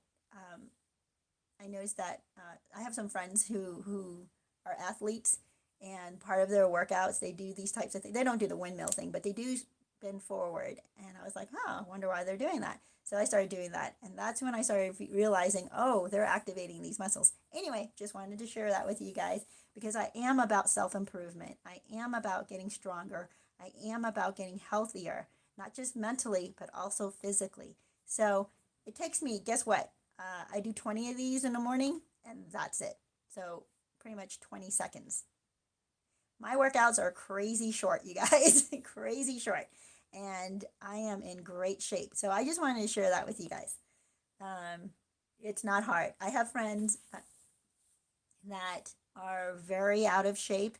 I have some friends who are athletes, and part of their workouts, they do these types of things. They don't do the windmill thing, but they do bend forward. And I was like, I wonder why they're doing that. So I started doing that. And that's when I started realizing, oh, they're activating these muscles. Anyway, just wanted to share that with you guys, because I am about self-improvement. I am about getting stronger. I am about getting healthier, not just mentally, but also physically. So it takes me, guess what? I do 20 of these in the morning, and that's it. So pretty much 20 seconds. My workouts are crazy short, you guys. Crazy short. And I am in great shape. So I just wanted to share that with you guys. It's not hard. I have friends that are very out of shape,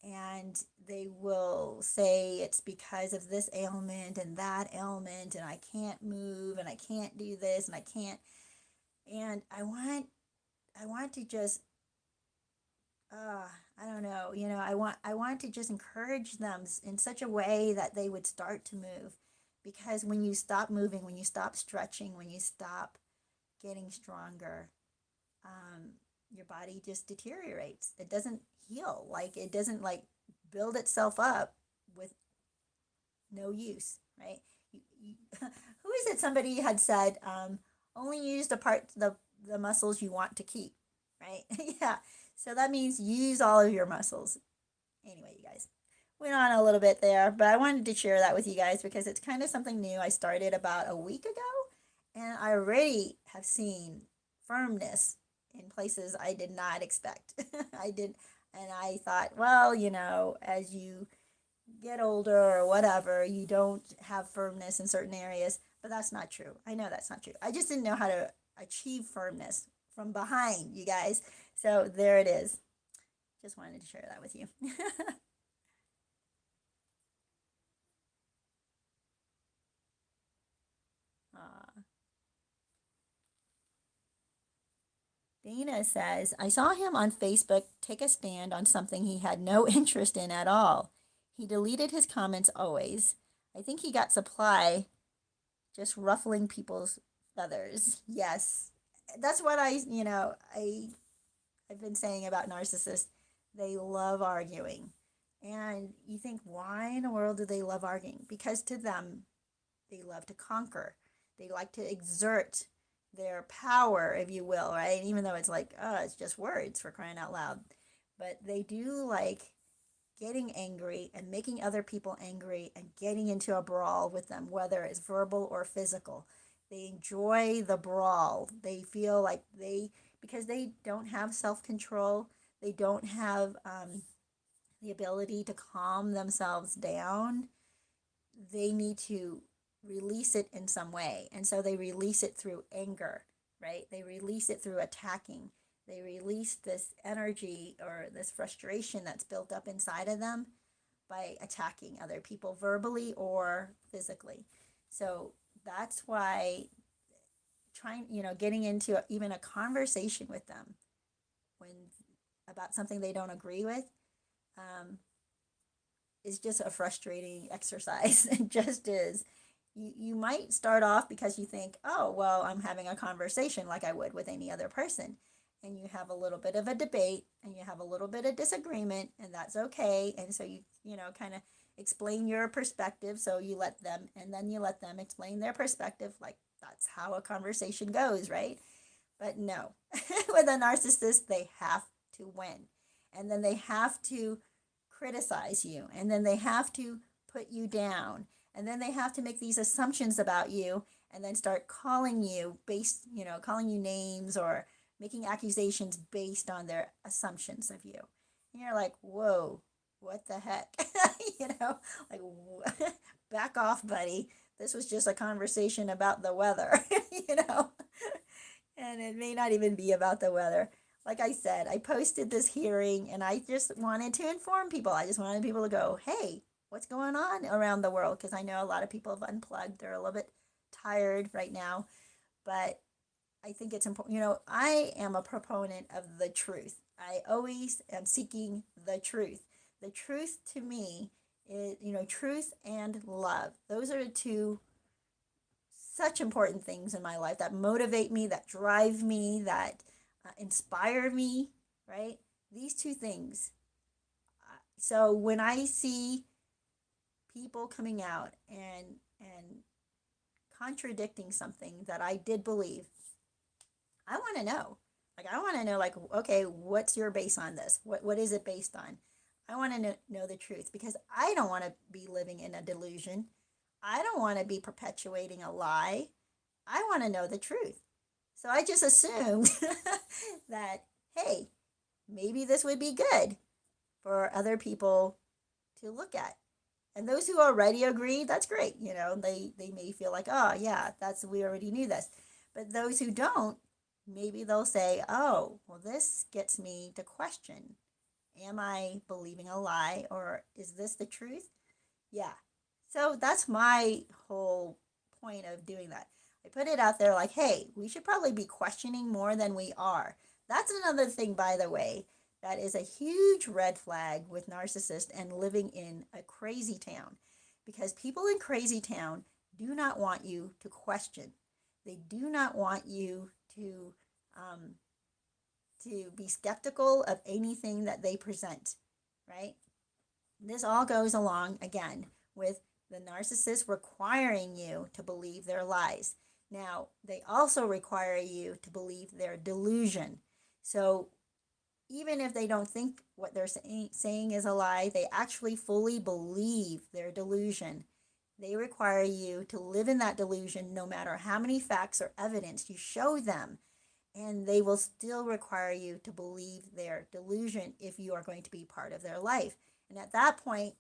and they will say it's because of this ailment and that ailment, and I can't move, and I can't do this, and I can't. And I want to just, I don't know, I want to just encourage them in such a way that they would start to move. Because when you stop moving, when you stop stretching, when you stop getting stronger, your body just deteriorates. It doesn't heal. It doesn't build itself up with no use, right? Who is it? Somebody had said, only use the muscles you want to keep, right? Yeah. So that means use all of your muscles. Anyway, you guys, went on a little bit there, but I wanted to share that with you guys because it's kind of something new. I started about a week ago, and I already have seen firmness in places I did not expect. And I thought, well, as you get older or whatever, you don't have firmness in certain areas, but that's not true. I know that's not true. I just didn't know how to achieve firmness from behind, you guys. So there it is. Just wanted to share that with you. Dana says, I saw him on Facebook take a stand on something he had no interest in at all. He deleted his comments always. I think he got supply, just ruffling people's feathers. Yes. That's what I've been saying about narcissists. They love arguing. And you think, why in the world do they love arguing? Because to them, they love to conquer. They like to exert their power, if you will, right? Even though it's like, oh, it's just words, for crying out loud. But they do like getting angry and making other people angry and getting into a brawl with them, whether it's verbal or physical. They enjoy the brawl. They feel like because they don't have self control, they don't have the ability to calm themselves down. They need to release it in some way. And so they release it through anger, right? They release it through attacking. They release this energy or this frustration that's built up inside of them by attacking other people verbally or physically. So that's why getting into even a conversation with them when about something they don't agree with is just a frustrating exercise. It just is. You might start off because you think, oh, well, I'm having a conversation like I would with any other person. And you have a little bit of a debate and you have a little bit of disagreement, and that's okay. And so kind of explain your perspective. So you let them, and then you let them explain their perspective. Like that's how a conversation goes, right? But no, with a narcissist, they have to win. And then they have to criticize you. And then they have to put you down. And then they have to make these assumptions about you and then start calling you calling you names or making accusations based on their assumptions of you. And you're like, whoa, what the heck? Like, back off, buddy. This was just a conversation about the weather, and it may not even be about the weather. Like I said, I posted this hearing and I just wanted to inform people. I just wanted people to go, hey, what's going on around the world? Because I know a lot of people have unplugged. They're a little bit tired right now. But I think it's important. I am a proponent of the truth. I always am seeking the truth. The truth to me is, truth and love. Those are the two such important things in my life that motivate me, that drive me, that inspire me, right? These two things. So when I see people coming out and contradicting something that I did believe, I want to know. Like I want to know, like, okay, what's your base on this? What is it based on? I want to know the truth because I don't want to be living in a delusion. I don't want to be perpetuating a lie. I want to know the truth. So I just assumed that, hey, maybe this would be good for other people to look at. And those who already agree, that's great. They may feel like, oh, yeah, we already knew this. But those who don't, maybe they'll say, oh, well, this gets me to question, am I believing a lie or is this the truth? Yeah. So that's my whole point of doing that. I put it out there like, hey, we should probably be questioning more than we are. That's another thing, by the way, that is a huge red flag with narcissists and living in a crazy town. Because people in crazy town do not want you to question. They do not want you to be skeptical of anything that they present, right? This all goes along, again, with the narcissist requiring you to believe their lies. Now, they also require you to believe their delusion. So even if they don't think what they're saying is a lie, they actually fully believe their delusion. They require you to live in that delusion no matter how many facts or evidence you show them. And they will still require you to believe their delusion if you are going to be part of their life. And at that point,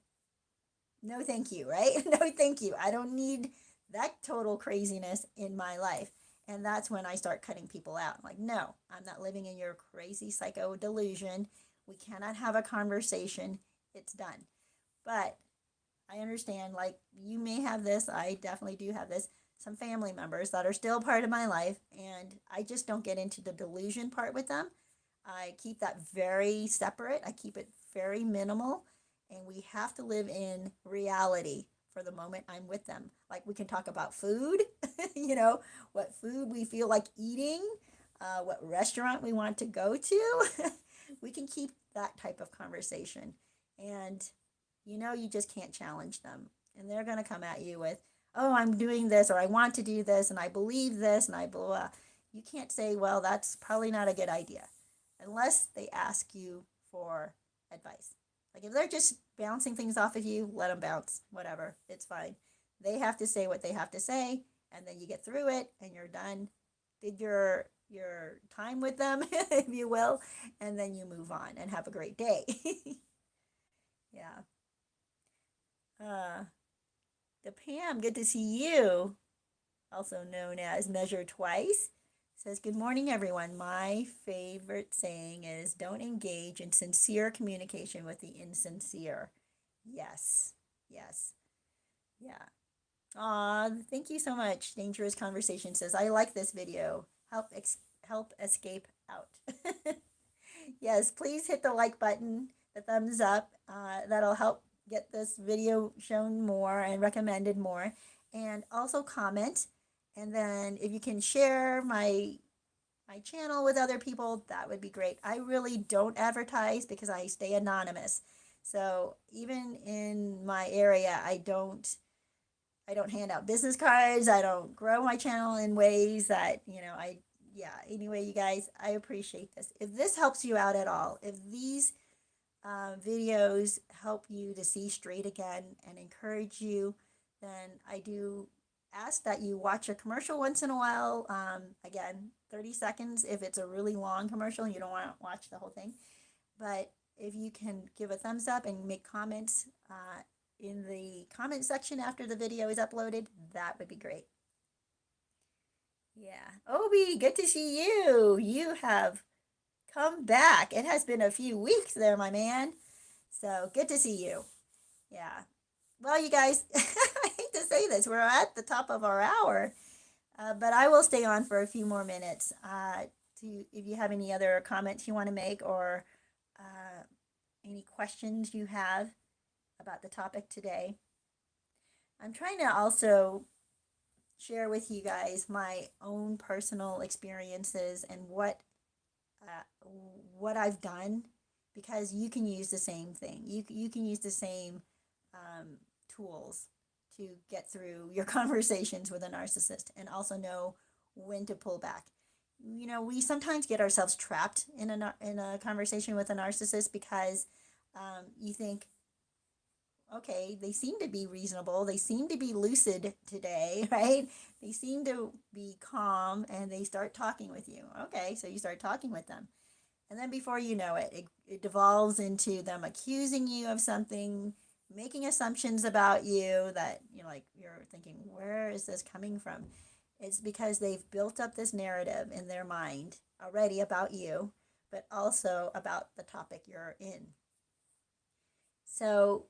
no thank you, right? No thank you. I don't need that total craziness in my life. And that's when I start cutting people out. I'm like, no, I'm not living in your crazy psycho delusion. We cannot have a conversation. It's done. But I understand, like, you may have this. I definitely do have this. some family members that are still part of my life, and I just don't get into the delusion part with them. I keep that very separate. I keep it very minimal, and we have to live in reality for the moment I'm with them. Like we can talk about food, what food we feel like eating, what restaurant we want to go to. We can keep that type of conversation. And you just can't challenge them. And they're going to come at you with, oh, I'm doing this, or I want to do this, and I believe this, and I blah, blah. You can't say, well, that's probably not a good idea unless they ask you for advice. Like if they're just bouncing things off of you, let them bounce, whatever, it's fine. They have to say what they have to say, and then you get through it, and you're done. Did your time with them, if you will, and then you move on and have a great day. Yeah. The Pam, good to see you, also known as Measure Twice, says, good morning, everyone. My favorite saying is, don't engage in sincere communication with the insincere. Yes, yes, yeah. Aw, thank you so much. Dangerous Conversation says, I like this video. Help escape out. Yes, please hit the like button, the thumbs up. That'll help get this video shown more and recommended more. And also comment. And then if you can share my channel with other people, that would be great. I really don't advertise because I stay anonymous. So even in my area, I don't hand out business cards. I don't grow my channel in ways that, anyway, you guys, I appreciate this. If this helps you out at all, if these videos help you to see straight again and encourage you, then I do ask that you watch a commercial once in a while. Again, 30 seconds if it's a really long commercial and you don't want to watch the whole thing. But if you can give a thumbs up and make comments in the comment section after the video is uploaded, that would be great. Yeah. Obi, good to see you. You have come back. It has been a few weeks there, my man. So good to see you. Yeah. Well, you guys, I hate to say this, we're at the top of our hour, but I will stay on for a few more minutes if you have any other comments you want to make or any questions you have about the topic today. I'm trying to also share with you guys my own personal experiences and what I've done, because you can use the same thing. You can use the same tools to get through your conversations with a narcissist and also know when to pull back. We sometimes get ourselves trapped in a conversation with a narcissist because you think, okay, they seem to be reasonable. They seem to be lucid today, right? They seem to be calm, and they start talking with you. Okay, so you start talking with them. And then before you know it, it devolves into them accusing you of something, making assumptions about you that you're thinking, where is this coming from? It's because they've built up this narrative in their mind already about you, but also about the topic you're in. So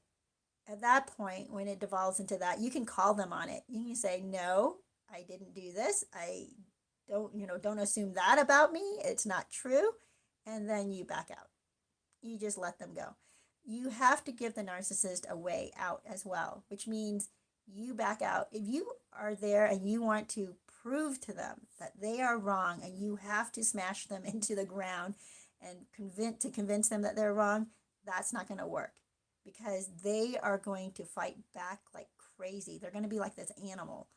at that point, when it devolves into that, you can call them on it. You can say, no, I didn't do this. I don't assume that about me. It's not true. And then you back out. You just let them go. You have to give the narcissist a way out as well, which means you back out. If you are there and you want to prove to them that they are wrong and you have to smash them into the ground and convince them that they're wrong, that's not going to work, because they are going to fight back like crazy. They're going to be like this animal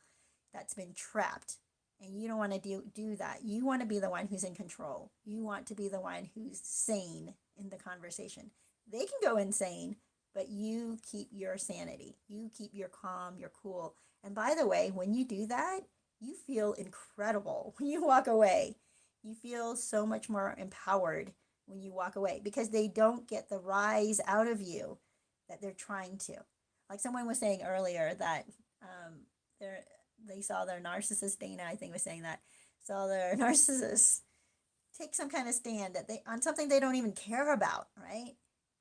that's been trapped. And you don't want to do that. You want to be the one who's in control. You want to be the one who's sane in the conversation. They can go insane, but you keep your sanity. You keep your calm, your cool. And by the way, when you do that, you feel incredible when you walk away. You feel so much more empowered when you walk away, because they don't get the rise out of you that they're trying to. Like someone was saying earlier that they saw their narcissist, Dana, I think was saying that, saw their narcissist take some kind of stand on something they don't even care about, right?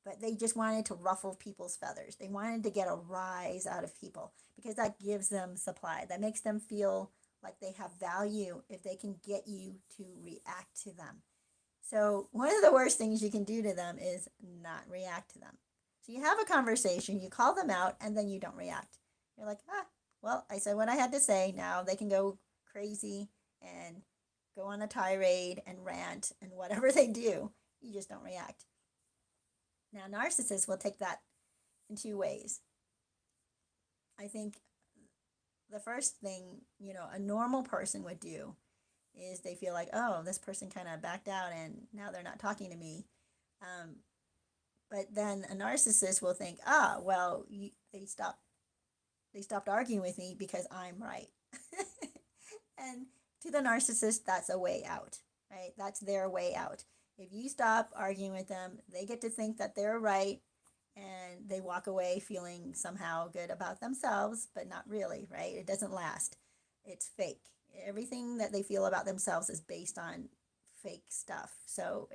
but they just wanted to ruffle people's feathers. They wanted to get a rise out of people because that gives them supply. That makes them feel like they have value if they can get you to react to them. So one of the worst things you can do to them is not react to them. So you have a conversation, you call them out, and then you don't react. You're like, well, I said what I had to say. Now they can go crazy and go on a tirade and rant and whatever they do. You just don't react. Now, narcissists will take that in two ways. I think the first thing, a normal person would do is they feel like, oh, this person kind of backed out and now they're not talking to me. But then a narcissist will think, well, they stopped arguing with me because I'm right. And to the narcissist, that's a way out, right? That's their way out. If you stop arguing with them, they get to think that they're right and they walk away feeling somehow good about themselves, but not really, right? It doesn't last. It's fake. Everything that they feel about themselves is based on fake stuff. So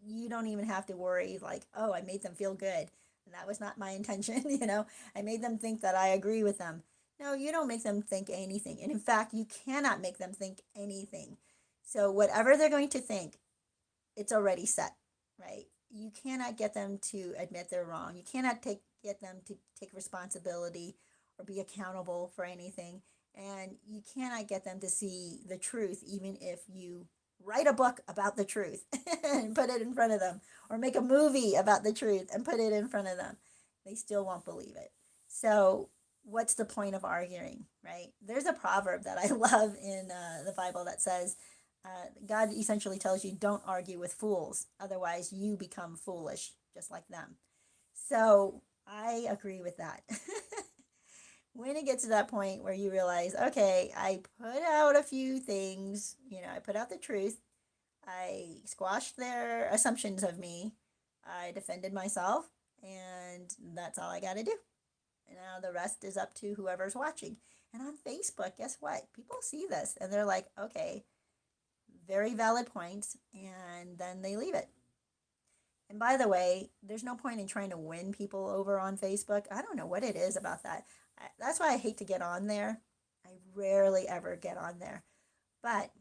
you don't even have to worry like, oh, I made them feel good. And that was not my intention. I made them think that I agree with them. No, you don't make them think anything. And in fact, you cannot make them think anything. So whatever they're going to think, it's already set, right? You cannot get them to admit they're wrong. You cannot get them to take responsibility or be accountable for anything. And you cannot get them to see the truth, even if you write a book about the truth and put it in front of them, or make a movie about the truth and put it in front of them. They still won't believe it. So what's the point of arguing, right? There's a proverb that I love in the Bible that says, God essentially tells you, don't argue with fools. Otherwise, you become foolish, just like them. So I agree with that. When it gets to that point where you realize, okay, I put out a few things, I put out the truth. I squashed their assumptions of me. I defended myself, and that's all I got to do. And now the rest is up to whoever's watching. And on Facebook, guess what? People see this, and they're like, okay, very valid points, and then they leave it. And by the way, there's no point in trying to win people over on Facebook. I don't know what it is about that. That's why I hate to get on there. I rarely ever get on there. But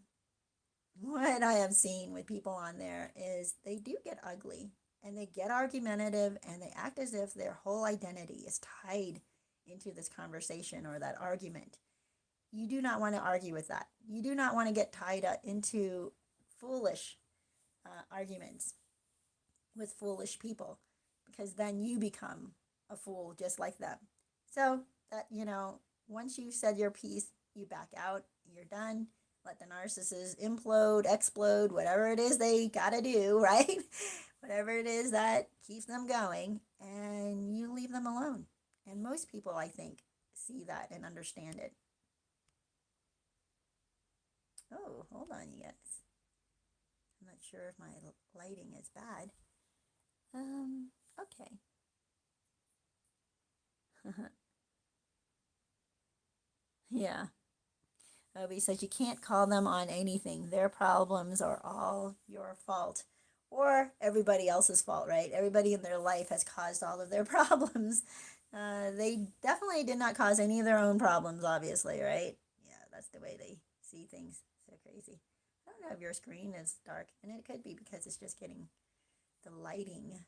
what I have seen with people on there is they do get ugly and they get argumentative and they act as if their whole identity is tied into this conversation or that argument. You do not want to argue with that. You do not want to get tied up into foolish arguments with foolish people, because then you become a fool just like them. So that, once you've said your piece, you back out, you're done. Let the narcissist implode, explode, whatever it is they got to do, right? Whatever it is that keeps them going, and you leave them alone. And most people, I think, see that and understand it. Oh, hold on, you guys. I'm not sure if my lighting is bad. Okay. Yeah. Obi says you can't call them on anything. Their problems are all your fault, or everybody else's fault, right? Everybody in their life has caused all of their problems. They definitely did not cause any of their own problems, obviously, right? Yeah, that's the way they see things. So crazy. I don't know if your screen is dark, and it could be because it's just getting the lighting.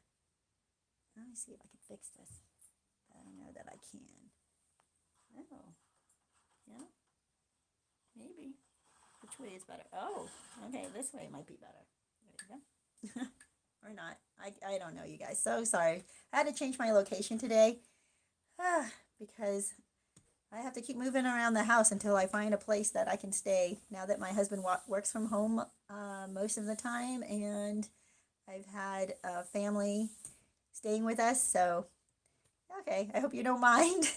Let me see if I can fix this. I don't know that I can. Oh, yeah. Maybe. Which way is better? Oh, okay, this way might be better. There you go. Or not. I don't know, you guys. So sorry. I had to change my location today because I have to keep moving around the house until I find a place that I can stay now that my husband works from home most of the time, and I've had a family staying with us. So, okay, I hope you don't mind.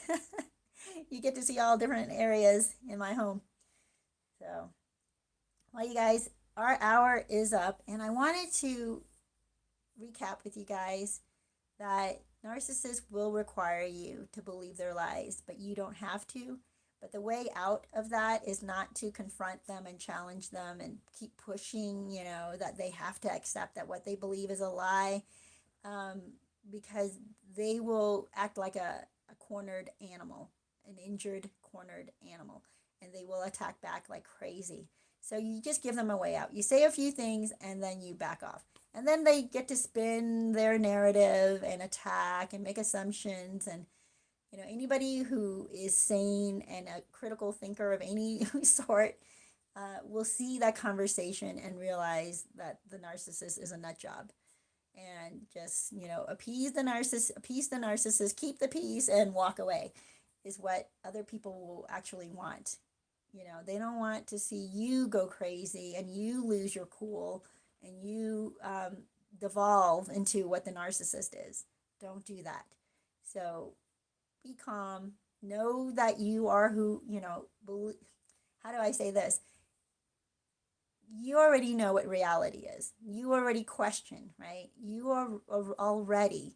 You get to see all different areas in my home. So, well, you guys, our hour is up, and I wanted to recap with you guys that narcissists will require you to believe their lies, but you don't have to. But the way out of that is not to confront them and challenge them and keep pushing, that they have to accept that what they believe is a lie. um, because they will act like a cornered animal, an injured, cornered animal, and they will attack back like crazy. So you just give them a way out. You say a few things and then you back off. And then they get to spin their narrative and attack and make assumptions. And, anybody who is sane and a critical thinker of any sort will see that conversation and realize that the narcissist is a nut job, and just appease the narcissist, keep the peace and walk away, is what other people will actually want. They don't want to see you go crazy and you lose your cool and you devolve into what the narcissist is. Don't do that. So be calm, know that you are who, how do I say this, you already know what reality is. You already question, right? You are already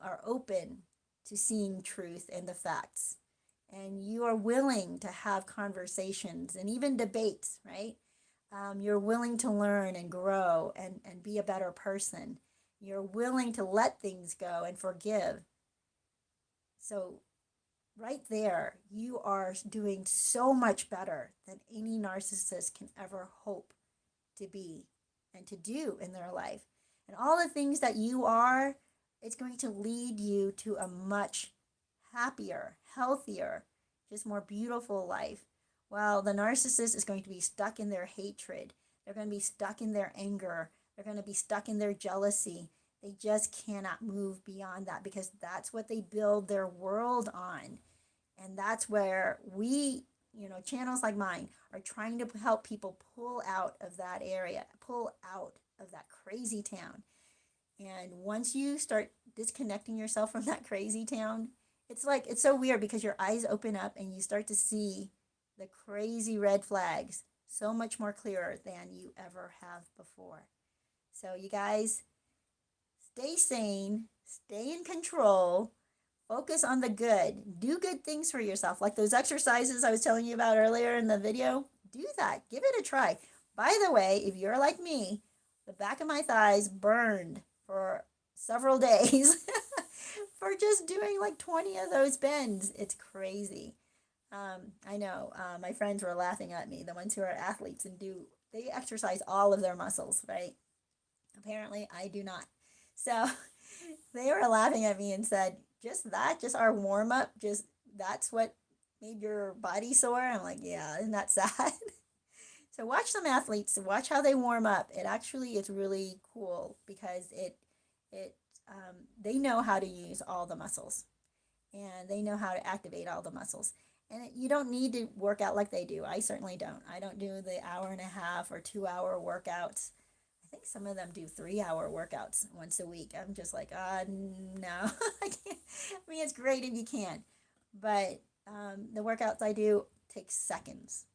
are open to seeing truth and the facts. And you are willing to have conversations and even debates, right? You're willing to learn and grow and be a better person. You're willing to let things go and forgive. So right there, you are doing so much better than any narcissist can ever hope to be and to do in their life. And all the things that you are, it's going to lead you to a much happier, healthier, just more beautiful life. While the narcissist is going to be stuck in their hatred, they're going to be stuck in their anger, they're going to be stuck in their jealousy. They just cannot move beyond that because that's what they build their world on. And that's where we, channels like mine are trying to help people pull out of that area, pull out of that crazy town. And once you start disconnecting yourself from that crazy town, it's so weird because your eyes open up and you start to see the crazy red flags so much more clearer than you ever have before. So, you guys, stay sane, stay in control, focus on the good, do good things for yourself, like those exercises I was telling you about earlier in the video. Do that, give it a try. By the way, if you're like me, the back of my thighs burned for several days for just doing like 20 of those bends. It's crazy. I know my friends were laughing at me, the ones who are athletes and they exercise all of their muscles, right? Apparently, I do not. So they were laughing at me and said, just our warm up, just that's what made your body sore. I'm like, yeah, isn't that sad? So watch some athletes, watch how they warm up. It actually is really cool because it they know how to use all the muscles and they know how to activate all the muscles. And you don't need to work out like they do. I certainly don't. I don't do the hour and a half or 2 hour workouts. I think some of them do 3 hour workouts once a week. I'm just like, no, I can't. I mean, it's great if you can, but the workouts I do take seconds,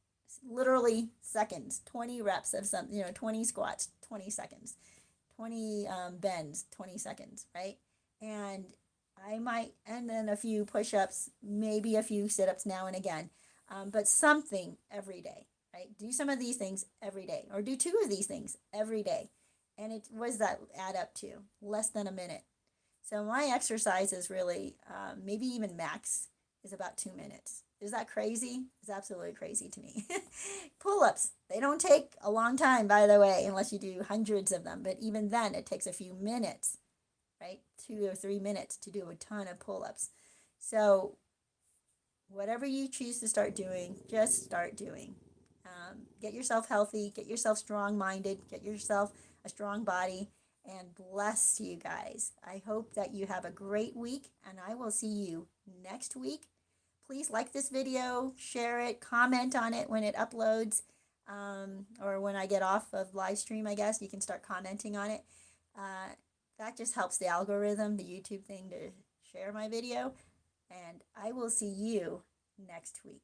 literally seconds. 20 reps of 20 squats, 20 seconds, 20 bends, 20 seconds, right? And and then a few push-ups, maybe a few sit-ups now and again, but something every day, right? Do some of these things every day, or do 2 of these things every day. And what does that add up to? Less than a minute. So my exercise is really, maybe even max, is about 2 minutes. Is that crazy? It's absolutely crazy to me. Pull-ups, they don't take a long time, by the way, unless you do hundreds of them. But even then, it takes a few minutes, right? 2 or 3 minutes to do a ton of pull-ups. So whatever you choose to start doing, just start doing. Get yourself healthy, get yourself strong-minded, get yourself a strong body, and bless you guys. I hope that you have a great week, and I will see you next week. Please like this video, share it, comment on it when it uploads, or when I get off of live stream, I guess. You can start commenting on it. That just helps the algorithm, the YouTube thing, to share my video. And I will see you next week.